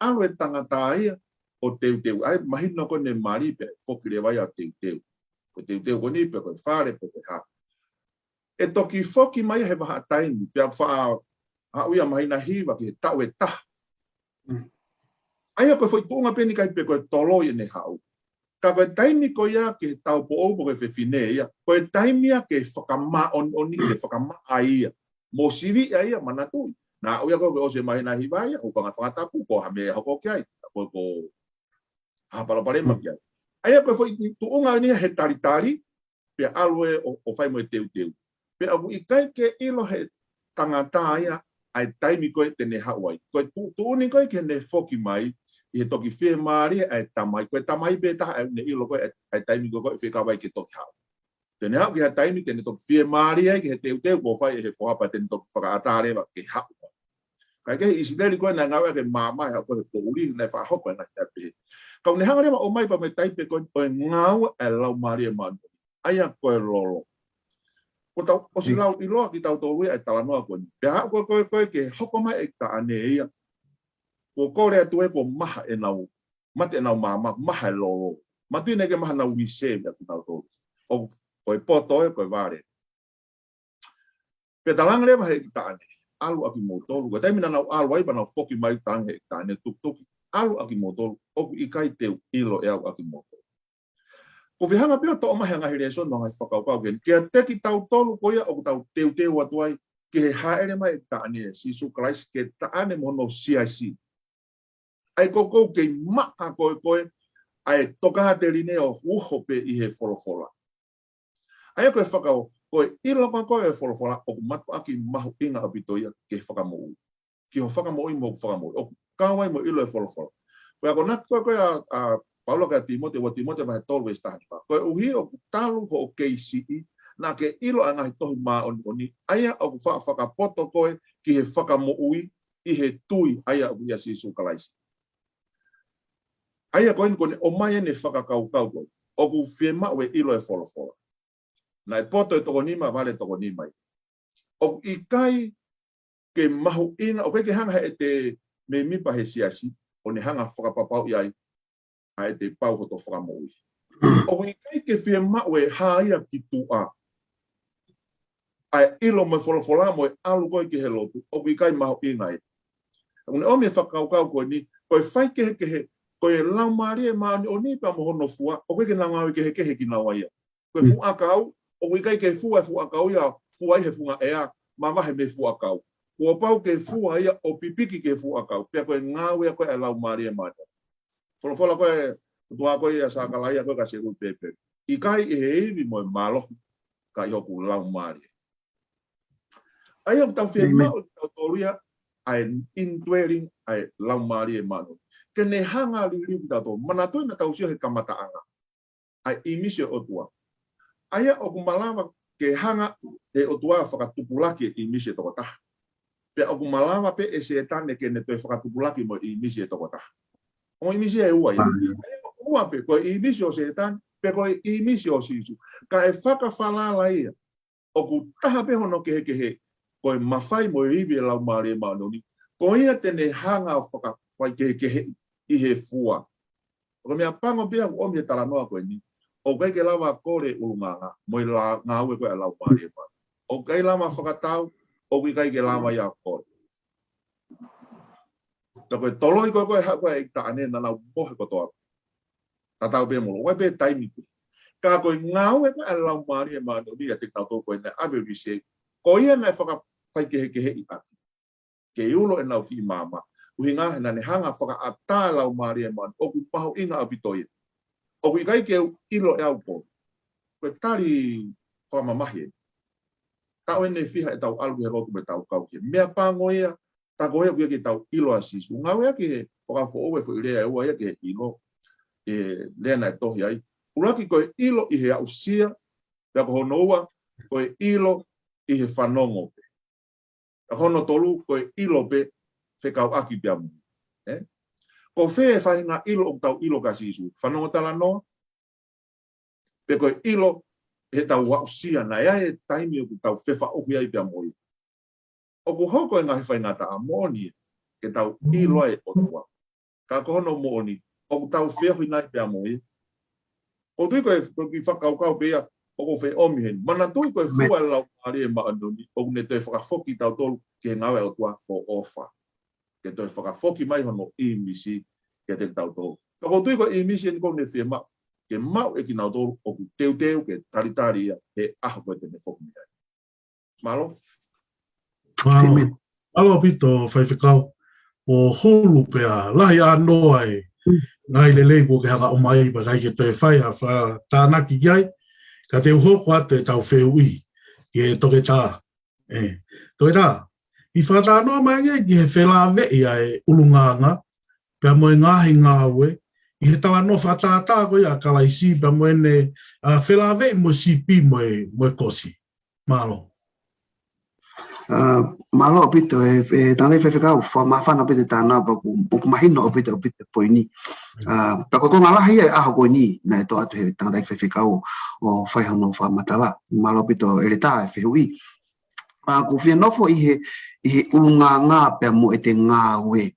alo e tangata ia o teu ai mahino ko ne mari pe fokire vai a teu. Ko teu ko ni pe ko fare pe ha. E toki foki mai he ba time pe fa a uia mahina hiva ki tau e ta. Aya ko foi tunga pe ni kai pe ko tolo i ne hau. Ka koe taimi ko ia ke tau po ou po ke whiwhine ia. Koe taimi ia ke whakama oni ke whakama a ia. Mo sivi a ia manatui. Nā uia koe o se mahina hiwa ia, o whangatapu, ko hame hoko ki ai. Koe ko hapalaparema ki ai. Aia koe foi tuunga ni he taritari, pe alue o whai mo e teu. Pe abu i kai ke ilo he tangata ia, ai taimi koe tene hauai. Koe tuuni koe ke ne foki mai, i he toki whee maari ai tamai. Koe tamai be taha ne ilo koe ai taimi koe whee kawai ke toki hau. Tene hau ki ha taimi tene toki whee maari ai ki he teu ko whai e he whohapa tene toki whakaatarewa ke hau. Kai ke isi deri koe na ngawe ke mamai hau koe pouri nei whahoko na kia pehe. Kau ne hanga rewa o mai pa me taipe koe ngau e lau maari e manu. Aia koe lolo. O si lau i loa ki tau tōrui ai talanoa koe. Pe hau koe ke hoko mai e ka ane ia. Ko kore atu e ko maha e nau, mate e nau maha e lolo. Matu ine ke maha nau wisevi atu nau tōru. O koe poto e koe vare. Pe talanga rewa he ki ta ane, alu aki mō tōru. Koe taimina nau alu aipa nau foki mai talanga he ki ta ane tuki. Alu aki mō tōru, oku i kai teu ilo e au aki mō tōru. Ko whihanga pia tō mahi ngahi reson no ngai whakaukau gen. Kia teki tau tōru koia o tau teu atu ai, ke he haere mai e ki ta ane Sisu Christ, ke ta ane mono CIC. Ai koko ke maa koe, ai tokaha te rine o uhope i he wholofola. Ai koe whakao, koe ilo koe e wholofola, o matu aki mahu inga apitoia ke whakamou. Ki ho whakamoi mo whakamoi, o kawai mo ilo e wholofola. Koe ako nak koe a Paulo ka Timote, wa Timote vahe tolu e stahanipa. Koe uhi o talu ho o KCE, na ke ilo anga tohi ma oni aya o whakapoto koe ki he whakamoui i he tui aya o ia sisu kalaisi. Aya koe kone o mai ne whakakau koe. O ku whiema we ilo e wholofola. Na e poto e toko nima vale toko nima. O i kai ke mahu ina, o ke hanga e te me mipa he siasi, o ne hanga whakapapau iai, a e te pau hoto whakamoui. O i kai ke whiema we haia ki tua. Ai ilo me wholofola mo e alu koe ki he lotu, o i kai mahu ina e. Une o me whakaukau koe ni, koe whai kehe, koe lau maria maani o ni pa mo hono fua, o koe ke nangawi kehe ki nawa ia. Koe fu akau, o koe kai ke fu akau ia, fua i he funga ea, ma wahe me fu akau. Kua pau ke fua ia, o pipiki ke fu akau, pia koe ngawi a koe e lau maria maani. Wholofola koe, tua koe ia sakalai a koe ka seru pepe. I kai e he iwi mo e malohi, ka ihoku lau maria. Ai o tau whia mao i tau toria, ai indwelling, ai lau maria mano. Ke ne hanga li ki tau mana toi na tau sio he kamataanga. Ai imisio o tua. Ai o kumalawa ke hanga he o tua whakatupulaki imisio toko taha. Pe o kumalawa pe e se etane ke ne toi whakatupulaki mo imisio toko taha. O imisio e ua ia. Ai o ua pe koe imisio se etane, pe koe imisio sisu. Ka e whakawhalala ia. O ku taha pe hono ke he koe mawhai mo iwi e lau maria manoni, ko ia tene hanga o whakawhai kehe i he fua. Ko mea pango pia o mea taranoa koe ni, o kai ke lawa kore ulunganga, mo i ngā ue koe a lau maria manoni. O kai lama whakatau, o kai ke lawa ia kore. Ta koe toloi koe koe e ta ane na nau mohe kotoa. Ta tau pia molo, koe pia taimi koe. Ka koe ngā ue koe a lau maria manoni, a te tau tō koe ne ave vise, ko ia nei whai kehe i aki. Ke iulo e nau ki i mama. Uhi ngā hena ne hanga whaka ata lau maria man. O ku paho inga a pitoia. O ku i kai ke ilo e au po. Koe tari whamamahi. Tau ene whiha e tau alu he rotu me tau kau ke. Mea pango ia, ta koe ia ke tau ilo a sisu. Ngā wea ke whaka who owe whu irea e ua ia ke ilo. E lena e tohi ai. Uraki koe ilo i he au sia. Pea ko hono ua, koe ilo i he whanongo pe. Hono tolu koe ilo pe whekau aki pia mu. Ko whee whahinga ilo o tau ilo ka sisu. Whanongo tala noa. Pe koe ilo he tau wausia na ea e taimi o tau whewha oku ai pia moi. O ku hoko e ngahi whainga ta amoni ke tau ilo e otua. Ka kohono mooni o ku tau whehui nai pia moi. O tui koe ki whakaukau pia o ko fe omihen mana tui koe fua lau maria maanoni o ne te whakafoki tau tolu ke ngawe o tua ko ofa ke te whakafoki mai hono i misi ke te tau tolu ko tui koe i misi ni ko ne whia mau ke mau e ki nau tolu o ku teu ke taritari ia he aho koe te ne whoki miai malo? Alo pito whaiwhikau o holu pea lahi anoa e ngai lelei ko ke hanga o mai ba kai ke te whai a tānaki iai ka te uhoko ate tau wheui i e toke tā. Toke tā, i whatanoa mai nge ki he whelāwe i e ulunganga, pia moe ngāhi ngāwe, i he tawa no whatātā koe a kalaisi, pia moe ne whelāwe i mo sipi moe kosi. Malo. Malo pito e tanai whewhikau mawhana pito tāna pa ku mahino o pito poini. Pa ko ngalahi e aho koe ni na e to atu he tanai whewhikau o whaihano whamatala. Malo pito e le tā e whehui. Ku whianofo i he ulunganga pia mo e te ngāwe.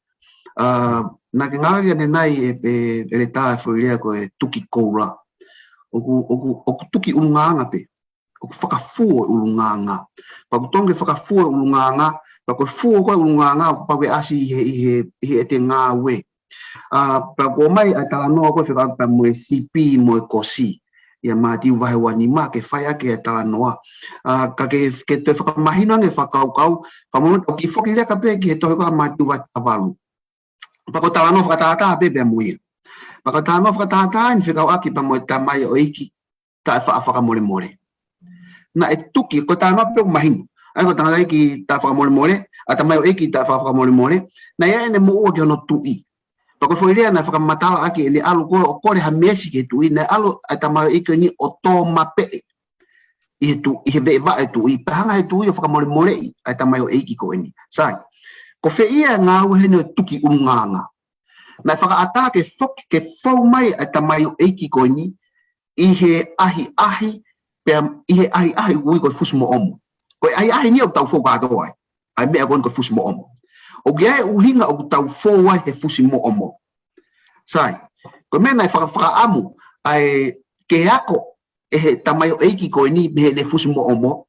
Na ke ngāwe ane nai e le tā e whuirea koe tuki koura. O ku tuki ulunganga pe. O whakafua ulunganga. Pa ku tonge whakafua ulunganga, pa ku fua koe ulunganga, pa ku asi i he te ngāwe. Pa ku mai a tala noa koe whakapa moe sipi moe kosi. Ia māti uwahe wani mā ke whai ake a tala noa. Ka ke te whakamahina nge whakaukau, pa moment o ki whoki rea ka pe ki he tohe koha māti uwahe tawalu. Pa ku tala noa whakatata pe pia muia. Pa ku tala noa whakatata ni whakau aki pa moe tamai o iki, ta e whakamore more. Na e tuki ko tāna pe mahino ai ko tāna ki ta whakamore ata mai o eki ta whakamore na ia ene mo o ke no tui pa ko foirea na whakamatala aki ele alu ko o kore ha mesi ke tui na alu ata mai eki ni o tō mape i be va e tu i panga e tu i fa mole mole ai tamai o eiki ko eni sai ko fe ia nga o hene tuki unganga na fa ata ke fok ke fo mai ai tamai o eiki ko eni i he ahi pe i he ahi ui ko fusmo omo ko ahi ni o tau fo ba do ai me agon ko fusmo omo o ge u hinga o tau fo wa he fusmo omo sai ko me na fa amu ai ke ako e tamai o eiki ko ni be ne fusmo omo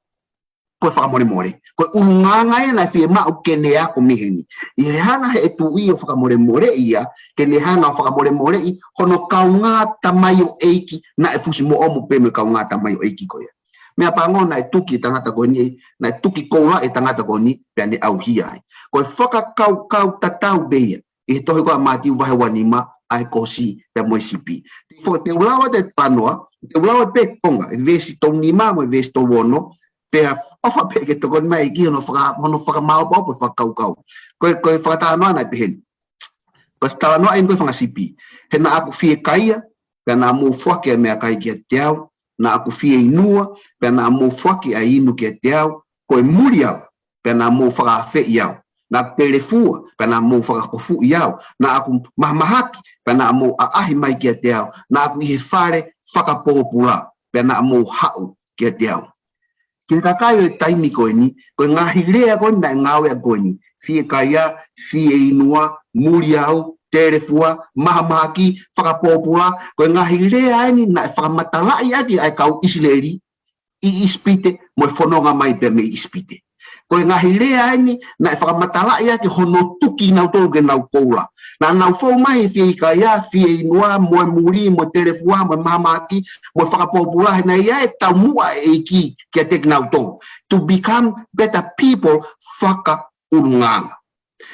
ko fa mole mole ko unganga e na fi ma o kene ako miheni i hana he tu i o fa mole mole ia kene hana fa mole mole i hono kaunga tamai o eiki na e fusmo omo pe me kaunga tamai o eiki ko ia me apango na tuki tangata ko ni na tuki ko la e tangata ko ni pe ni au hia ko foka kau tatau be e to ko mati wa wanima ai ko si pe mo sipi fo te ulawa de panoa te ulawa pe konga vesi to ni ma mo vesi to wono pe ofa pe ke to kon mai ki no fa ma po fa kau ko fa ta no na pe hen ko ta no ai ko fa sipi he na aku fie kaia pe na mo fo ke me kai ke teu na aku fie inua pe na mo fo ke ai inu ke teu ko muria pe na mo fa fe iau na pelefua pana mo fa ko fu iau na aku mahaki pana mo ahi mai ke teu na aku i fare faka popula pana mo hau ke teu ki ka kai taimi ko ni ko ngahi lea ko na ngawe ko ni fie kaya fie inua muriau telefua mahaki faka popula ko ngahi lea ni na faka matala ia di ai kau isleri i ispite mo fononga mai pe me ispite ko nga hilea ni na whakamatala ia ki hono tuki nau tō ke nau koula. Na nau fō mai fie ika ia, fie inua, mo muri, mo telefua, mo mamaki, mo whakapopula, na ia e tau mua e ki kia te nau tō. To become better people whakaurunganga.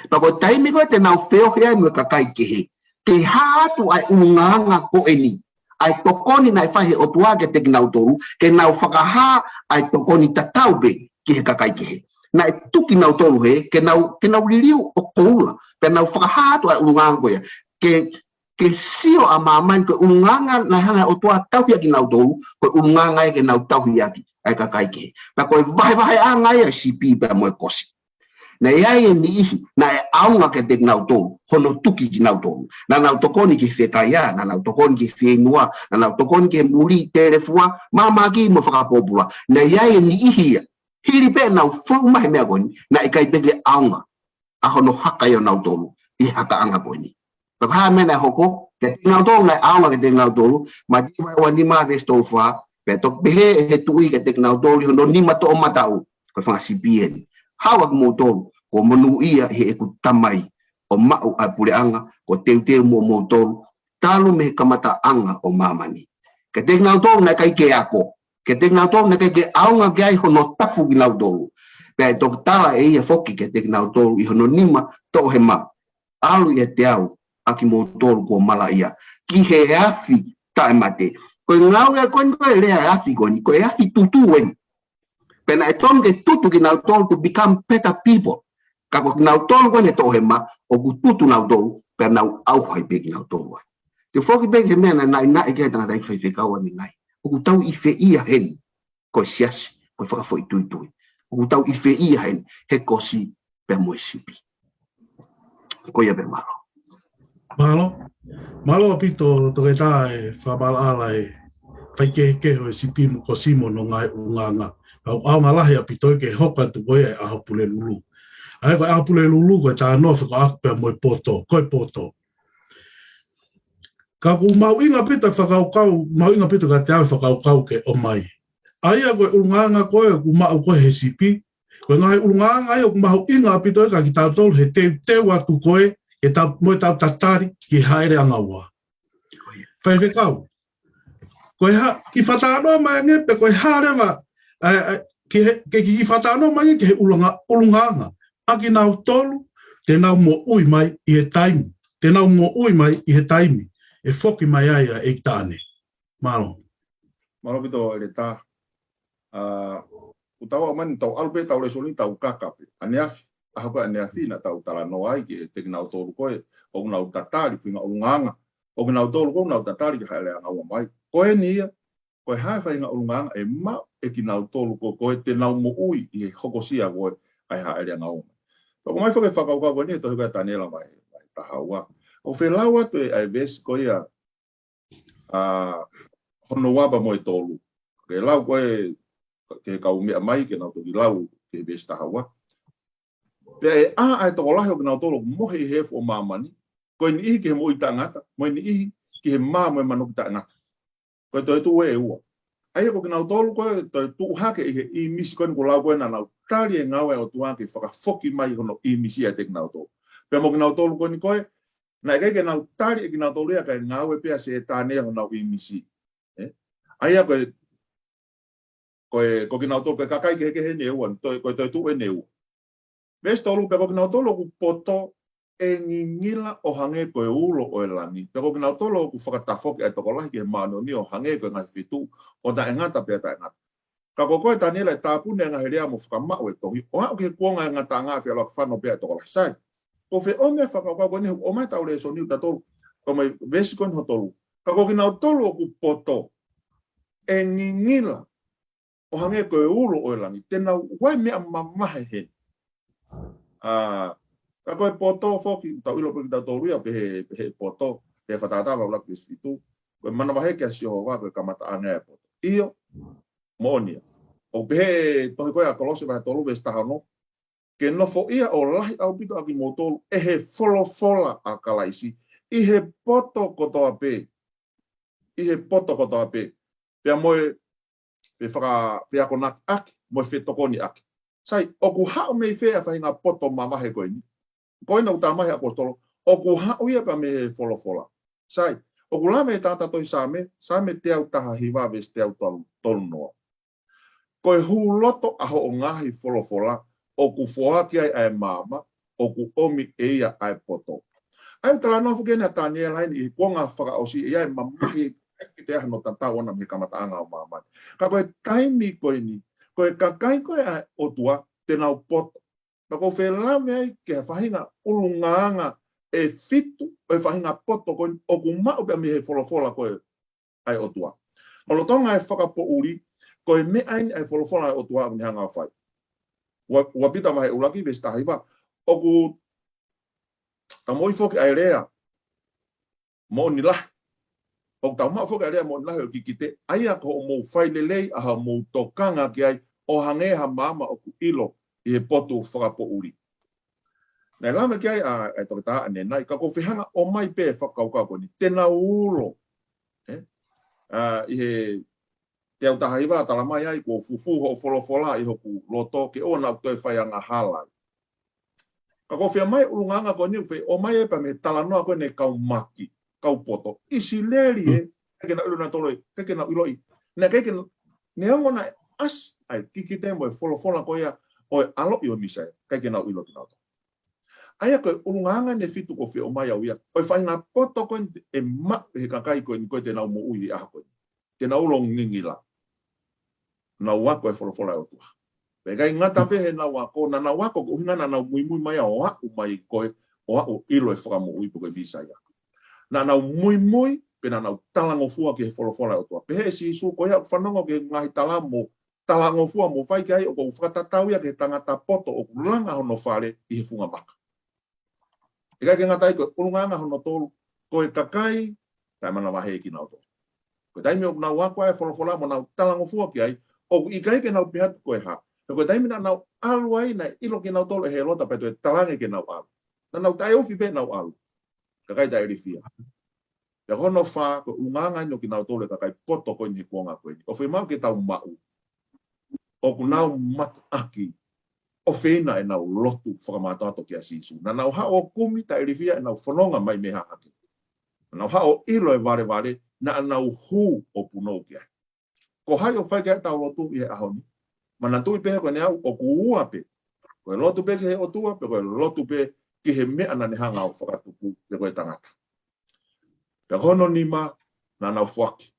Pako taimi koe te nau wheo hea mua kakai ke he. Te hātu ai urunganga ko e ni. Ai tokoni nai whahe o tua ke te nau tōru, ke nau whakaha ai tokoni tatau be ki he kakai ke he. Na e tuki nau tolu he, ke nau liliu o koula, pe nau whakahatu ai urunganga koe, ke sio a mamani koe urunganga na hanga o tua tauhi aki nau tolu, koe urunganga e ke nau tauhi aki, ai kakai ke. Na koe vai a ngai a sipi pe moe kosi. Na iai e ni ihi, na e aunga ke te nau tolu, hono tuki ki nau tolu. Na nau tokoni ki whekaya, na nau tokoni ki whenua, na nau tokoni ki muri, telefua, mamaki mo whakapopula. Na iai e ni ihi ia. Hiri pe nau fau mai mea koni, na ikai teke aunga, a hono haka i o nau tolu, i haka anga koni. Paka haa mena hoko, ke te nau tolu, na aunga ke te nau tolu, ma di mai wa ni maa vesto faa, pe tok behe he tui ke te nau tolu, hono ni mato o matau, ko whanga sipieni. Hawa ki mo tolu, ko monu ia he eku tamai, o mau a pule anga, ko teu mo tolu, talu me kamata anga o mamani. Ke te nau tolu, na ikai ke ako, ke te ngau tolu, neke ke aunga ke ai hono tafu ki ngau tolu. Pea tok tala e ia foki ke te ngau tolu, i hono nima to he ma. Alu ia te au, aki mo tolu ko mala ia. Ki he afi tae mate. Koe ngau ia koe koe lea afi koni, koe afi tutu weni. Pea na e tonge tutu ki ngau tolu to become better people. Kako ki ngau tolu koe ne to he ma, o ku tutu ngau tolu, pea nau au hai pe ki ngau tolu. Te foki pe ke mea na e kia tanga tai whaifekaua ni nai. O tau i fe ia hen, ko siasi, ko whakafoi tui. O tau i fe ia hen, he kosi pe moe sipi. Ko ia pe malo. Malo apito toke tae whabala ala e whaikeke ho e sipi mo kosimo no ngai unganga. Au malahi apito ke hoka tu koe e ahapule lulu. Ai koe ahapule lulu koe tā noa whaka akpea moe poto, koe poto. Ka ku mau inga pita whakaukau, mau inga pita ka te au whakaukau ke o mai. Aia koe urunganga koe, ku mau koe he sipi. Koe ngai urunganga ai o ku mau inga pita ka ki tau tolu he teu atu koe, e tau moe tau tatari ki haere anga ua. Whaiwhekau. Koe ki whatanoa mai ngepe, koe harewa, ke ki whatanoa mai ke he urunganga. Aki nau tolu, te nau mo ui mai i he taimi. Te nau mo ui mai i he taimi. E foki mai ai a e tāne. Malo. Malo pito ele tā. Utawa mani tau alpe tau le soli tau kakape. Aneafi. Aha koe aneafi na tau tala no ai ki te nau tolu koe. O nau tatari whinga o nganga. O nau tolu koe nau tatari ki haere anga ua mai. Koe ni ia. koe hae whainga urunganga e mau e ki nau tolu koe te nau mo ui i he hokosia koe ai hae rea ngau. Toko mai whake whakauka koe ni e tohi koe tanela mai tahaua. O whelau atu e ai vesi koe ia hono waba mo e tolu. Ke lau koe ke kau mea mai ke nau toki lau ke vesi tahaua. Pea e ai toko lahi o ke nau tolu mohe i hefu o mamani. Koe ni ihi ke he mo i tangata, mo ni ihi ki he maa mo e manu ta ngata. Koe toi tu e ua. Ai ko kina tolu koe toi tu hake i he i misi koe ko lau koe na nau tari e ngau e o tuan ke whakafoki mai hono i misi e te kina tolu. Pea mo kina tolu koe ni koe, na e ke nau tari e kina tolu ea kai ngau e pea se e tāne hono i misi. Ai a koe kina tolu koe kakai ke he ne ua, koe toi tu e ne ua. Ves tolu pea ko kina tolu ku poto e ngingila o hange koe ulo o e langi. Pea ko kina tolo ku whakatafoki ai toko lahi ke mano ni o hange koe ngai whitu o ta engata pea ta engata. Ka ko koe tanila e tāpune ngahe rea mo whakamau e tohi. O hao ke kuonga e ngata ngā whia loa whano pea toko lahi sai. Ko whi onge whakakau koe ni o mai tau le so niu ta tolu. Ko mai vesi koe ho tolu. Ka ko kina tolo ku poto e ngingila o hange koe ulo o e langi. Tena wai mea mamahe he. Ka koe poto foki, tau ilo peki tau tolu ia pehe poto, pehe whatatala ula kis itu, koe mana wahe kia si hoa koe kamata anga e poto. Iyo, moonia. O pehe tohi koe a kolose wahe tolu vesi tahano, ke nofo ia o lahi au pito aki mo tolu, e he folofola a kalaisi, i he poto kotoa pe, i he poto kotoa pe, pea moe, pe whako nak aki, moe whetokoni aki. Sai, oku hao mei whea whahinga poto mamahe koe ni. Koe na utamahi apostolo, oku hao ia pa me he folofola. Sai, oku lame e tata toi same te au taha hiwa ves te au tolu noa. Koe hu loto aho o ngahi folofola, oku foaki ai ai mama, oku omi eia ai poto. Ai tala nofu kene a tania laini i kuonga whaka osi iai mamahi eki te ahano tata ona me kamata anga o mamani. Ka koe taimi koe ni, koe kakai koe ai otua te nau poto. Ka koe whelame ai ke whahinga ulungaanga e fitu o e whahinga poto koe oku mau pia me he folofola koe ai otua. Olo tonga e whakapo uri, koe me aini ai folofola ai otua ni hanga whai. Wapita mahe ulaki ves tahiwa, oku ta moi foki ai rea, mo ni lahi. O tau mau foki ai rea mo ni lahi o kikite, ai ako o mou whailelei aha mou tokanga ki ai o hangeha mama o ku ilo i he potu whakapo uri. Nei lama ki ai ai toki taha ane nai, ka ko whihanga o mai pē whakaukau koni, tena ulo. I he te au taha iwa tala mai ai ko fufu ho folofola i hoku loto ke o nau toi whaianga halai. Ka ko whia mai ulunganga ko niu o mai e pa me tala noa koe ne kau maki, kau poto. Isi leri e, keke na ilo na toloi, keke na iloi. Ne keke ne ongona as ai kikite mo e folofola ko ia o e alo i o misai, keke na ilo ki nauta. Aia koe ulunganga ne fitu ko whia o mai au ia. O e whainga poto koe e mak he kakai koe ni koe te nau mo ui i aha koe. Te nau long ngingila. Nau wako e folofola o tua. Pegai ngata pe he nau wako, na nau wako ko hingana nau mui mai o aku mai koe, o aku ilo e whakamo ui po koe visa ia. Na nau mui, pe na nau talango fua ki he folofola o tua. Pehe si isu koe hau whanongo ke ngahi talamo, talango fua mo whai ki ai o ko whakatatau ia ke tangata poto o kulanga hono whare i he funga maka. Pegai ke ngata i koe ulunganga hono tolu, koe kakai, tai mana wahe ki nau tolu. Koe taimi o nau wako ai folofola mo nau talango fua ki ai, o i kai ke nau pihatu koe ha. Koe taimi na nau alu ai na ilo ke nau tolu he lota pe toe talange ke nau alu. Na nau tai ofi pe nau alu. Kakai tai rifia. Pe hono wha, koe unganga ino ki nau tolu kakai poto koe ni kuonga koe ni. O whi mau ke tau mau. O ku nau matu aki. O whina e nau lotu whakamatato ki a sisu. Na nau hao kumi tai rifia e nau whanonga mai me haki. Na nau hao ilo e vare na nau hu o punou ki ai. Ko hai o whai kia tau lotu i he ahoni. Mana tui pehe koe ne au o kuua pe. Koe lotu pe ki he o tua pe koe lotu pe ki he mea na ne hanga o whakatuku pe koe tangata. Pe hono nima na nau whaki.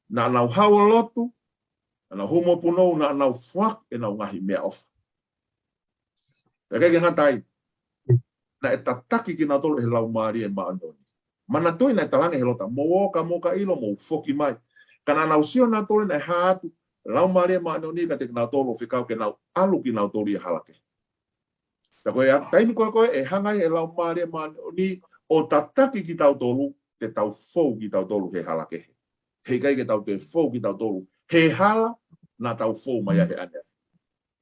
Na nau hao lotu, na nau humo punou, na nau whak e nau ngahi mea ofa. Pe keke ngatai, na e tataki ki nau tolu he lau maari e maandoni. Mana tui na e talange he lota, mo woka ilo mo whoki mai. Kana nau sio na tole na hatu, lau mare ma no ni ka te na tolo fikau ke nau alu ki nau toli halake. Ta koe taimi koe e hangai e lau mare ma ni o tataki ki tau tolu, te tau fou ki tau tolu he halake. He kai ke tau te fou ki tau tolu. He hala na tau fou mai he ane.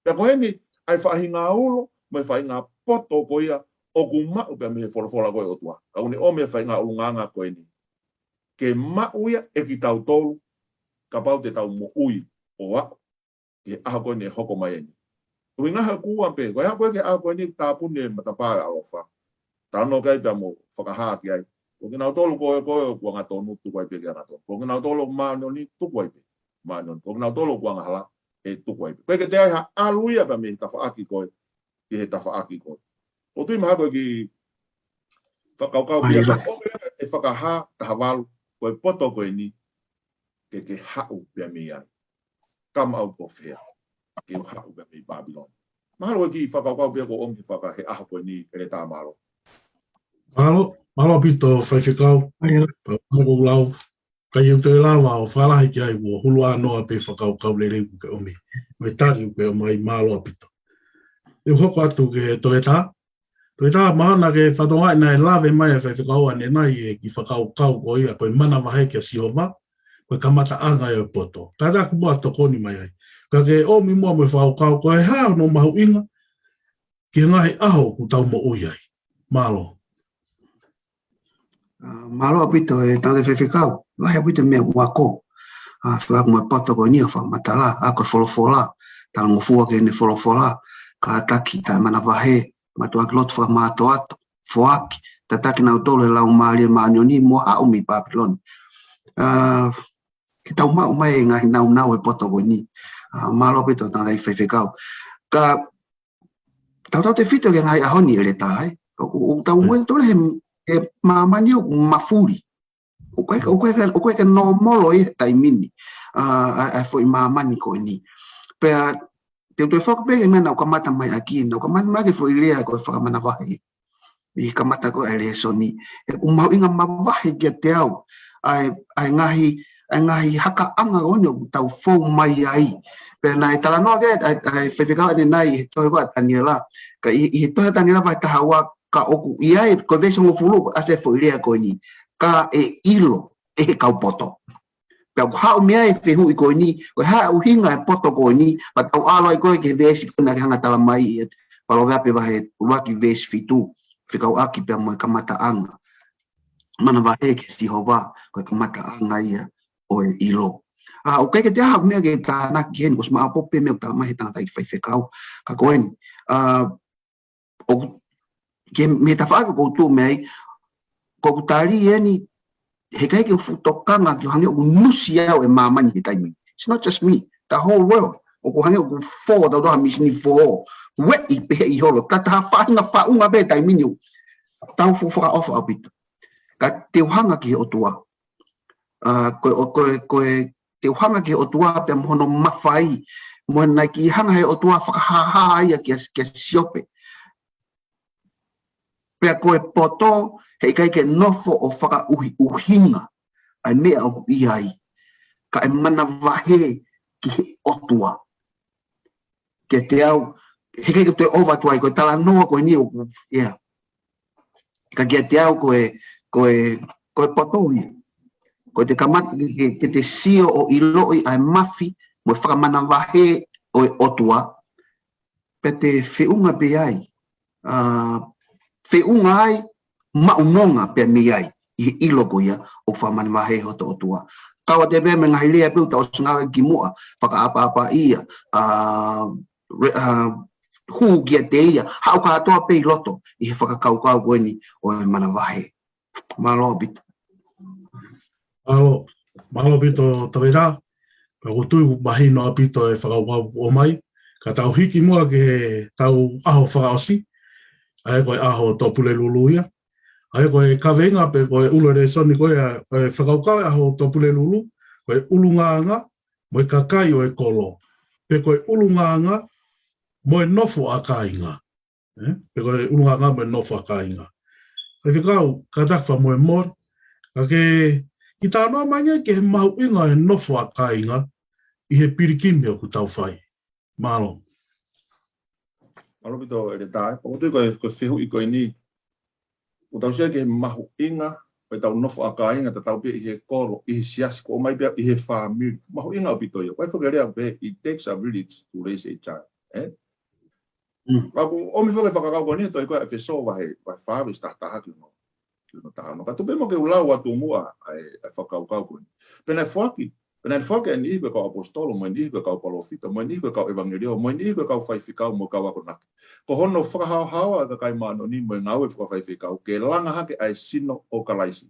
Ta koe ni ai whahinga ulo, mai whahinga poto koia, o ku mau pe me folofola koe o tua. Ka uni o me whahinga ulunganga koe ni. Ke mau ia e ki tau tolu, ka pau te tau mo ui o a, ke aha koe ne hoko mai eni. Ui ngaha kua pe, koe ha koe ke aha koe ni tāpune matapāra alofa. Tano kai pe mo whakahaa ki ai. Ko kina tolu koe kua ngā tonu tuku ai pe kia ngā tonu. Ko kina tolu māno ni tuku ai pe. Māno. Ko kina tolu kua ngahala e tuku ai pe. Koe ke te ai ha aluia pe me tawhaaki koe. Ki he tawhaaki koe. O tui maha koe ki whakaukau pia. E whakahaa tahawalu. Koe poto koe ni. Ke hau pia me ai. Come out of here. Ke hau pia me Babylon. Mahalo ki whakaukau pia ko ongi whaka he aha koe ni e tā malo. Malo pito whaiwhikau, pango lau, kai u te lawa o whalahi ki ai wo hulu anoa pe whakaukau le reiku ke omi. Me tari ke o mai malo pito. E hoko atu ke toe tā. Toe tā mahana ke whatongai nai lawe mai e whaiwhikau ane nai e ki whakaukau ko ia koe mana wahe kia sioma, koe kamata anga e poto. Tātā kumua tokoni mai ai. Ka ke omi mua me whakaukau koe hao no mahu inga, ki ngahi aho ku tau mo ui ai. Malo. Malo apito e tante whewhikau. Lai apito mea wako. Whiak mo pato ko nia wha matala. Ako wholofola. Tala ngofua ke ne wholofola. Ka ataki ta mana wahe. Matuak lot wha mato ato. Whoaki. Tataki nau tolo e lau maali e maanioni. Mo hao mi Babylon. Ki tau mau mai e ngahi nau e poto ko ni. Malo apito tante whewhikau. Ka tau te whito ke ngai ahoni e le tae. O tau muen tole he mamani o mafuri. O koe ke no molo e taimini. Ai foi mamani ko ni. Pea te whaka pe e mena o kamata mai aki. O kamata mai ke foi rea ko whakamana wahi. I kamata ko e le soni. E umau inga mawahi kia te au. Ai ngahi haka anga onyo tau fau mai ai. Pea nai tala noa ke ai whewhikau ane nai toi wa taniela. Ka i toi taniela vai tahawa ka oku ia e ko vese ngo fulu ase foi rea ko ni ka e ilo e kau poto pe hau mea e fehu i ko ni ko ha u hinga e poto ko ni pa tau alo i ko ke vese ko na hanga tala mai e palo va pe va he waki vese fitu fikau aki pe mo kamata anga mana va e ke Jehova ko kamata anga ia o e ilo o ke te ha mea ke ta na ken ko sma apo pe me ta mai ta tai fai fekau ka koen o ke me ta whaka koutou mei, ko kutari e ni, he kai ke futokanga ki hange o nusi au e mamani he taimi. It's not just me, the whole world. O ko hange o fo da doha misini fo, we i pehe i holo, tata whainga whaunga be taimi niu, tau fuwhaka ofa apito. Ka te uhanga ki he otua, te uhanga ki he otua pe mhono mawhai, mo nai ki hanga he otua whakahaha ia ki siope. Pea koe poto, hei kai ke nofo o whaka uhinga, ai mea o iai, ka e mana wahe ki he otua. Ke te au, hei kai ke te ovatuai, koe tala noa koe ni o, yeah. Ka ke te au koe potoi, koe te kamata ke te sio o iloi ai mafi, mo whaka mana wahe o e otua, pe te whiunga pe ai, whiunga ai, maunonga pe mi ai, i ilo ko ia, o whamani wahe hoto o tua. Kawa te pe me ngahi lea piuta o singawe ki mua, whaka apa ia, hu kia te ia, hau ka atoa pe i loto, i he whakakau koe ni, o e mana wahe. Malo bito. Malo bito tawera, ka kutui mahi no apito e whakau o mai, ka tau hiki mua ke tau aho whakaosi, ai koe aho topule lulu ia. Ai koe kawenga pe koe ulore soni koe whakaukau aho topule lulu, koe ulunganga, moe kakai o e kolo. Pe koe ulunganga, moe nofo a kainga. Pe koe ulunganga moe nofo a kainga. Ai whikau, ka takwa moe mor, ka ke I tā noa mainga ke he mahu inga e nofo a kāinga I he pirikime o ku tau whai. Mālo. Malo pito e re tāe. O tui koe whihu I koe ni. O tau sia ke he mahu inga o tau nofo a kāinga ta tau pia I he koro, I he siasi, ko o mai pia I he whāmiri. Mahu inga o pito ia. Koe whakarea pe, it takes a village to raise a child. Waku, o mi whakakau koe ni, toi koe e wheso wahe whāwis tahtaha ki no. No ka tupe mo ke ulau atu mua ai whakaukau koe. Pena whaki, pena whaki ni iko kau apostolo, mo ni iko kau palofita, mo ni iko kau evangelio, mo ni iko kau whaifikau mo kau ako naki. Ko hono whakahau ka kai mano ni mo ngau e whakawhaifikau, ke langa hake ai sino o kalaisi.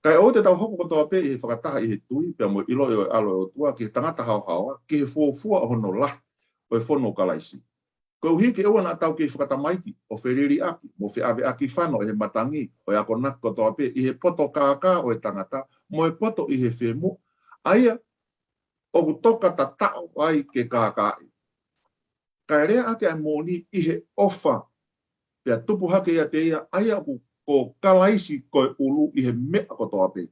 Kai o te tau hoko kotoa pe I he whakataha I he tui, pia mo ilo e alo o tua, ki he tangata hau ki he fuafua o hono lah, o e whono o kalaisi. Ko uhi ke ewa na tau ke whakatamaiki o wheriri aki, mo whi ave aki whano he matangi, o e ako nak kotoa pe, I he poto kākā o e tangata, mo e poto I he whemu, aia o ku toka ta tau ai ke kākai. Kai rea ake ai mōni I he ofa, pia tupu hake ia te ia, aia ku ko kalaisi koe ulu I he mea kotoa pe.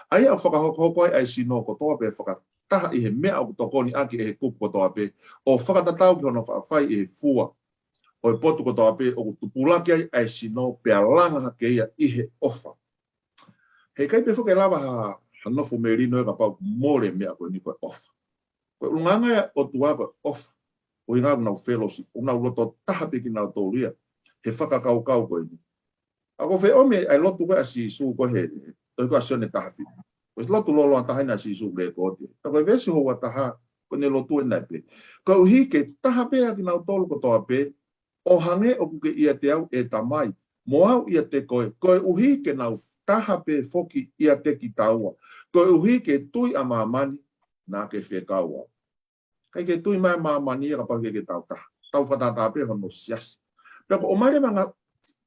Aia o whakahoko ai sino kotoa pe whakataha I he mea o tokoni aki e he kupu kotoa pe, o whakatatau ki hono whawhai I he fua, o e potu kotoa pe o tupulaki ai sino pia langa hake ia I he ofa. Hei kai pe whuke lava hanofu merino e ka pau more mea koe ni koe ofa. Koe unganga ia o tua koe ofa, o inga nau fellowship, o nau loto taha piki nau tōria, he whakakau koe ni. Ako whe ome ai lotu koe a si su koe he, toi koe a sione taha whiti. Koe lotu lolo an tahaina si su le kote. Ta koe vesi hoa taha, koe ne lotu e nai pe. Koe uhi ke taha pe aki nau tolu kotoa pe, o hange o kuke ia te au e tamai, mo au ia te koe, koe uhi ke nau taha pe foki ia te ki taua. Koe uhi ke tui a mamani, nā ke whekaua. Kai ke tui mai mamani ia ka pake ke tau taha. Tau whatata pe hono siasi. Peko o maire manga,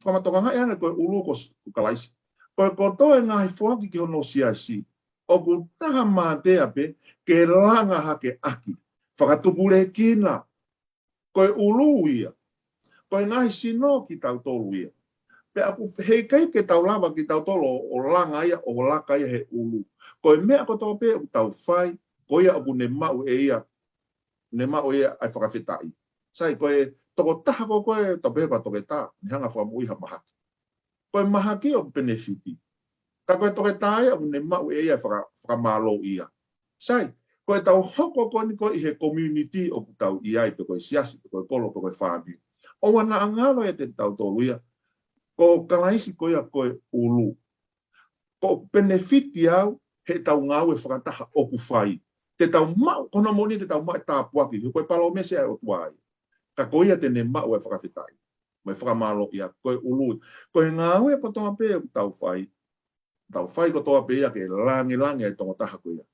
whamatoka ngai anga koe ulu ko kalaisi. Koe kotoe ngai whoaki ki hono siasi. O ku taha mātea pe, ke langa hake aki. Whakatupure kina. Koe ulu ia. Koe ngai sino ki tau tolu ia. Pe aku hei kai ke tau lava ki tau tolo o langa ia o laka ia he ulu. Koe mea kotoa pe o tau whai, koe ia o ne mau e ia. Ne mau ia ai whakawhetai. Sai koe toko taha ko koe tapehe pa toke tā, ni hanga whamui ha mahaki. Koe mahaki o benefiti. Ka koe toke tā ia o ne mau e ia whakamalo ia. Sai, koe tau hoko koe ni koe I he community o tau iai pe koe siasi, pe koe kolo, pe koe whāmi. O wana angalo e te tau tolu ia, ko kalaisi koe a koe ulu. Ko benefiti au, he tau ngau e whakataha oku whai. Te tau mau, kona moni te tau mau e tāpuaki, he koe palo mese ai o tuai. Ka koe ia tene mau e whakawhetai. Mai whakamalo ia, koe ulu. Koe ngau e patoa pe o tau whai. Tau whai ko toa pe ia ke langi e tonga taha koe ia.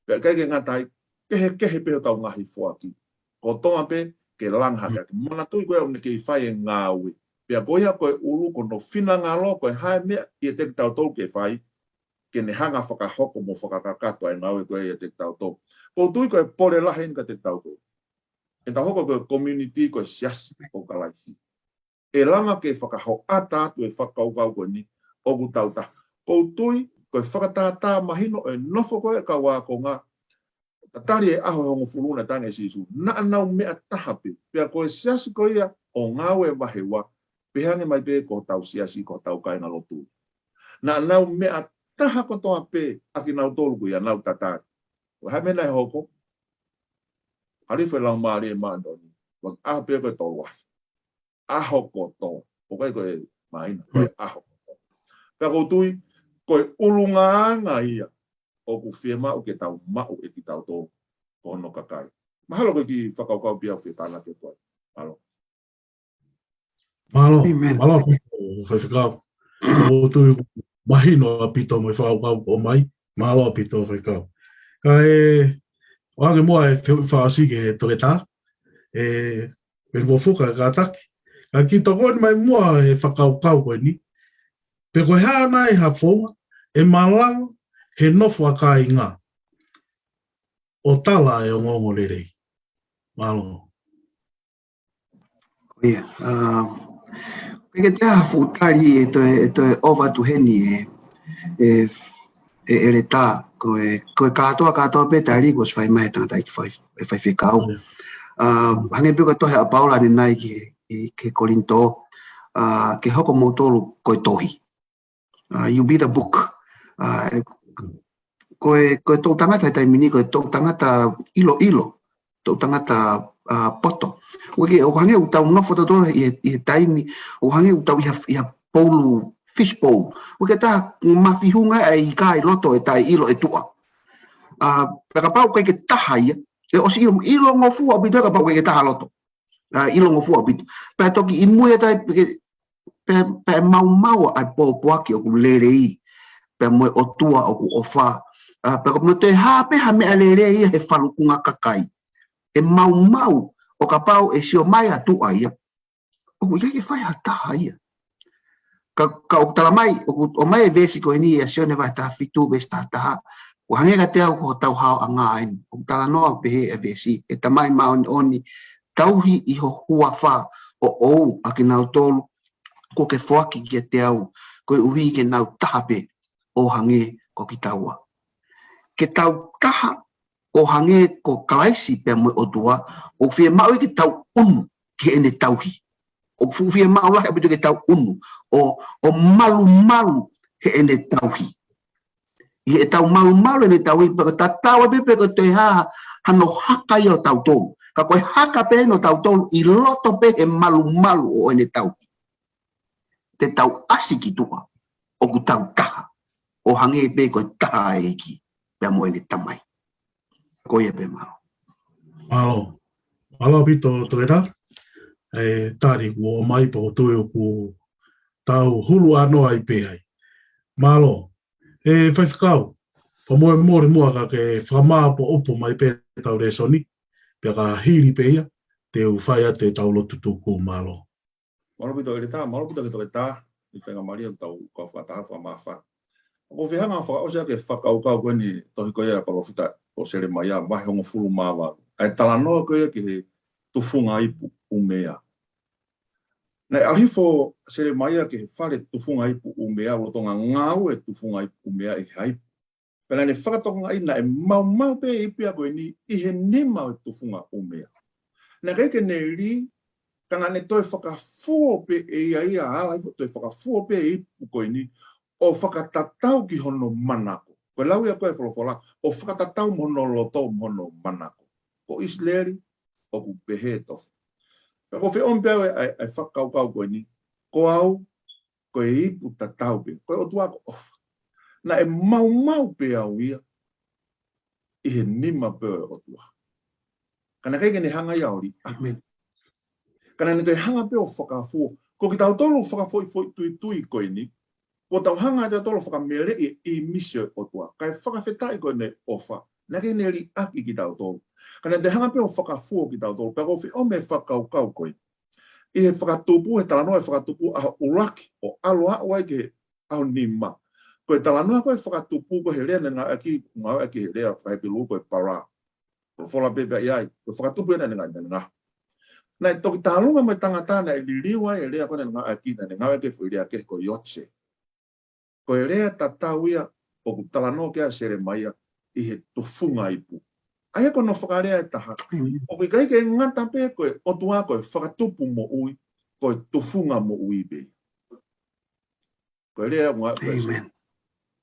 Pea kai ke ngatai, kehe pe o tau ngahi whuaki. Ko toa pe, ke langhaka. Mana tui koe o ne ke whai e ngau e. Pea koe ia koe ulu, kono whina ngalo, koe hae mea, i e te tau tolu ke whai. Ke ne hanga whakahoko mo whakakakato ai ngau e koe i te tau tolu. Ko tui koe pore lahe ka te tau tolu. E tau hoko koe community koe siasi o kalaisi. E langa ke whakaho ata atu e whakaukau koe ni, o ku tau ta. Ko tui koe whakatata mahino e nofo koe ka wako ngā. Tatari e aho hongo furuna tange sisu. Na anau mea tahape. Pea koe siasi koe ia o ngau e wahewa. Pehange mai pe ko tau siasi ko tau kainga lotu. Na anau mea taha ko toa pe aki nau tolu koe ia nau tatari. Hai mena e hoko. Hari whe lau maari e maandoni. Wang aho pe koe tolu wahi. Aho ko toa. O koe maina. Koe aho ko toa. Pea ko tui koe ulunganga ia. O ku whia mau ke tau mau e ki tau tō kono kakai. Mahalo koe ki whakaukau pia whia tāna ke toi. Mahalo. Mahalo. Mahalo pito whakau. O tu mahino a pito mo whakaukau o mai. Mahalo pito whakau. Ka e oange mua e whaasi ke toke tā. E Fukofuka ka taki. Ka ki toko ni mai mua e whakaukau koe ni. Pe koe hea nai ha whonga. E malang he nofo a ka inga. O tala e o ngongo lerei. Mahalo. Ia. Peke te aha futari e toi ova tu heni e le tā, koe katoa pe tari ko whai mai tangata i whai whikau. Hange pika tohe a paula ni nai ke Korinto, ke hoko motolu koe tohi. You be the book. Koe tō tangata tai mini, koe tō tangata ilo, tō tangata poto. O hange utau nofo tatora i taimi, o hange utau i ha polu, fish bowl. O ke tā mawhihunga e i kai loto e tai ilo e tua. Peka pau koe ke taha ia, e osi ilo ngofua bitu e ka pau koe ke taha loto. Ilo ngofua bitu. Pea toki i mui e tai, pe mau ai pōpuaki o ku lerei, pe moe o tua o ku ofa. Peka mo te hapeha mea lerei he whalukunga kakai. E mau o ka pau e sio mai atua ia. O ku ia ke whai hataha ia. Ka o tala mai, o mai e vesi ko ini e sio ne vai ta fitu ves ta taha. O hange ka te au ko tau hao a ngā eni. O tala noa pehe e vesi. E tamai maoni oni. Tauhi i ho hua wha o ou a ke nau tolu. Ko ke whaki ki te au. Ko uhi ke nau tahape o hange ko ki taua. Ke tau taha o hange ko kalaisi pe mo o tua. O whia mau ke tau unu ke ene tauhi. O whia mau lahi apitu ke tau unu. O malu he ene tauhi. I e tau malu ene tauhi. Paka ta tau e pepe ko te haha hano haka i o tau tolu. Ka koe haka pe no tau tolu i loto pe he malu o ene tauhi. Te tau asi ki tua. O ku tau taha. O hange pe koe taha e ki. Pea mo ene tamai. Koe e pe malo. Malo pito toera. E tari o mai po tue o ku tau hulu anoa i pe ai. Malo. E whaifakau. Pa moe mua ka ke whamaa po opo mai pe tau resoni. Pea ka hiri pe ia. Te u whai a te tau lotu tuku malo. Malo pito e tā, malo pito ke toke tā. I whenga maria tau ka whataha whamaa wha. Ko whihanga whaka osea ke whakaukau koe ni tohi koe ea palofita o sere mai a wahi hongo fulu māwa. Ai tala noa koe ki he tufunga ipu umea. Nei ahifo sere mai a ki he whare tufunga ipu umea o tonga ngau e tufunga ipu umea i haipu. Pena ne whakatoka ina e mau pe ipia koe ni i he nima o tufunga umea. Nei keike ne ri kana ne toi whakafuo pe e ia ala ifo toi whakafuo pe ipu koe ni o whakatatau ki hono manako. Koe lau ia koe wholofola, o whakatatau mono loto mono manako. Ko isleri, o ku pehe tofu. Ko whi ompeo ai whakaukau koe ni, ko au, koe ipu tatau pe, koe o tuako ofa. Na e mau pe au ia, i he nima pe o tua. Kana keike ne hanga iauri, amen. Kana ne te hanga pe o whakafuo, ko ki tau tolu whakafoi tui koe ni, ko tau hanga te tolo whakamere i misio o tua. Kai whakawhetai koe ne ofa. Nake ne ri aki ki tau tolo. Kana te hanga pe o whakafuo ki tau tolo. Pea ko whi ome whakaukau koe. I he whakatupu, he talanoa he whakatupu aho uraki o aloha oai ke aho nima. Koe talanoa koe whakatupu ko he lea ne ngā aki he lea whahepilu koe para. Ko whola pepe iai. Koe whakatupu e ne ngā. Nai toki tālunga mai tangatana e liliwa e lea kone ngā aki ne ngā aki whilea ke ko yotse. Ko e rea tatau ia o ku talanoa kia sere mai i he tufunga ipu. Aia kono whakarea e taha. O kui kaike ngata pe koe o tua koe whakatupu mo ui, koe tufunga mo ui be. Ko e rea ngā koe.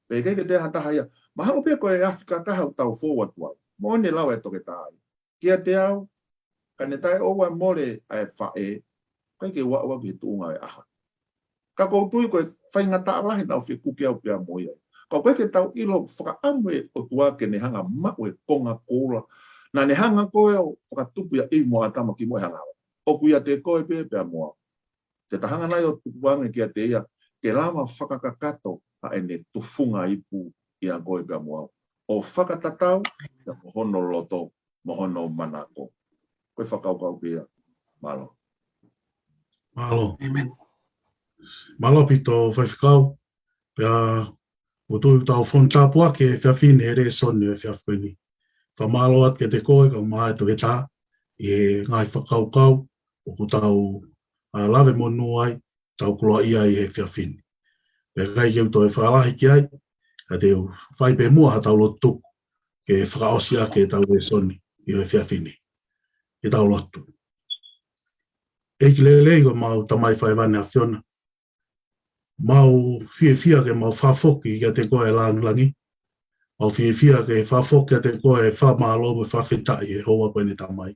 Pe kaike te hataha ia. Mahalo pe koe Afrika taha u tau forward wai. Mo ne lau e toke taha. Kia te au, ka ne tai owa more ai whae, kaike ua ki tuunga e aha. Ka koutui koe whaingata arahi nau whi kuki au pia moia. Ka koe ke tau ilo whakaamwe o tua ke ne hanga mau e konga kōra. Na ne hanga koe o whakatupu ia i moa atama ki moe hanga. O kuia te koe pia moa. Te tahanga nai o tukuange kia te ia, ke lama whakakakato a ene tufunga ipu ia koe pia moa. O whakatatau, ia mohono loto, mohono manako. Koe whakaukau pia, malo. Malo. Amen. Malo pito whaiwhikau. Pea o tui tau whontapua ke whiawhine he re soni e whiawhini. Whamalo at ke te koe ka mahe to ke tā. I ngai whakaukau o ku tau lawe monu ai. Tau kula ia i he whiawhine. Pea kai keu toi whaalahi ki ai. a te whai pe mua ha tau lotu ke whakaosia ke tau e soni i o e whiawhini e tau lotu. E ki lelei ko mau tamai whai wane a whiona. Mau whia ke mau whafoki i te koe langi. Mau whia ke whafoki a te koe whamalo me whawhetai e hoa koe ni tamai.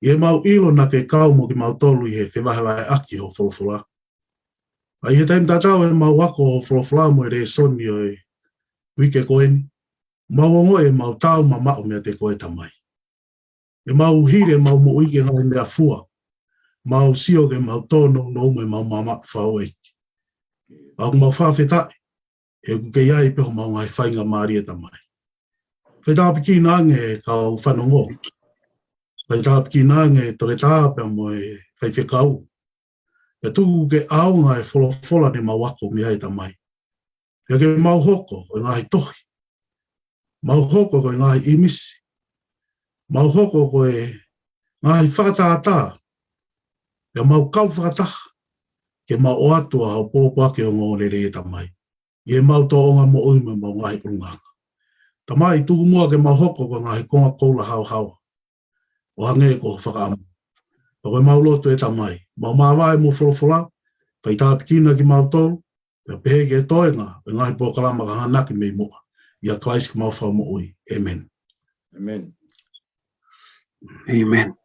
I mau ilo na ke kau mo ki mau tolu i he whewahewai aki ho wholofula. Ai he taim tatau e mau wako ho wholofula mo e re soni o e wike koe ni. Mau ongo e mau tau ma mao mea te koe tamai. E mau hire mau mo uike ngai mea fua. Mau sio ke mau tono no me mau mama whao eiki. Au mau whawhetai. E kuke iai peho mau ngai whainga maari e tamai. Whetapiki nange kau whanongo. Whetapiki nange tore tāpea mo e whaiwhekau. E tuku ke aonga e wholofola ni mau wako mea e tamai. E ke mau hoko o ngai tohi. Mau hoko ko ngai imisi. Mau hoko ko e ngai whakatātā. E mau kau whakataha. Ke mau o atua hau pōpake o ngōrere e tamai. I e mau tōonga mo uime mau ngai urunganga. Tamai tuku mua ke mau hoko ko ngai konga koula hau hau. O hange ko whakaamu. O koe mau loto e tamai. Mau mawai mo wholofola. Whai tāpikina ki mau tōru. Pea pehe ke toenga. E ngai pōkalama ka hanaki mei mua. Ia Christ ki mau whau mo ui. Amen. Amen. Amen.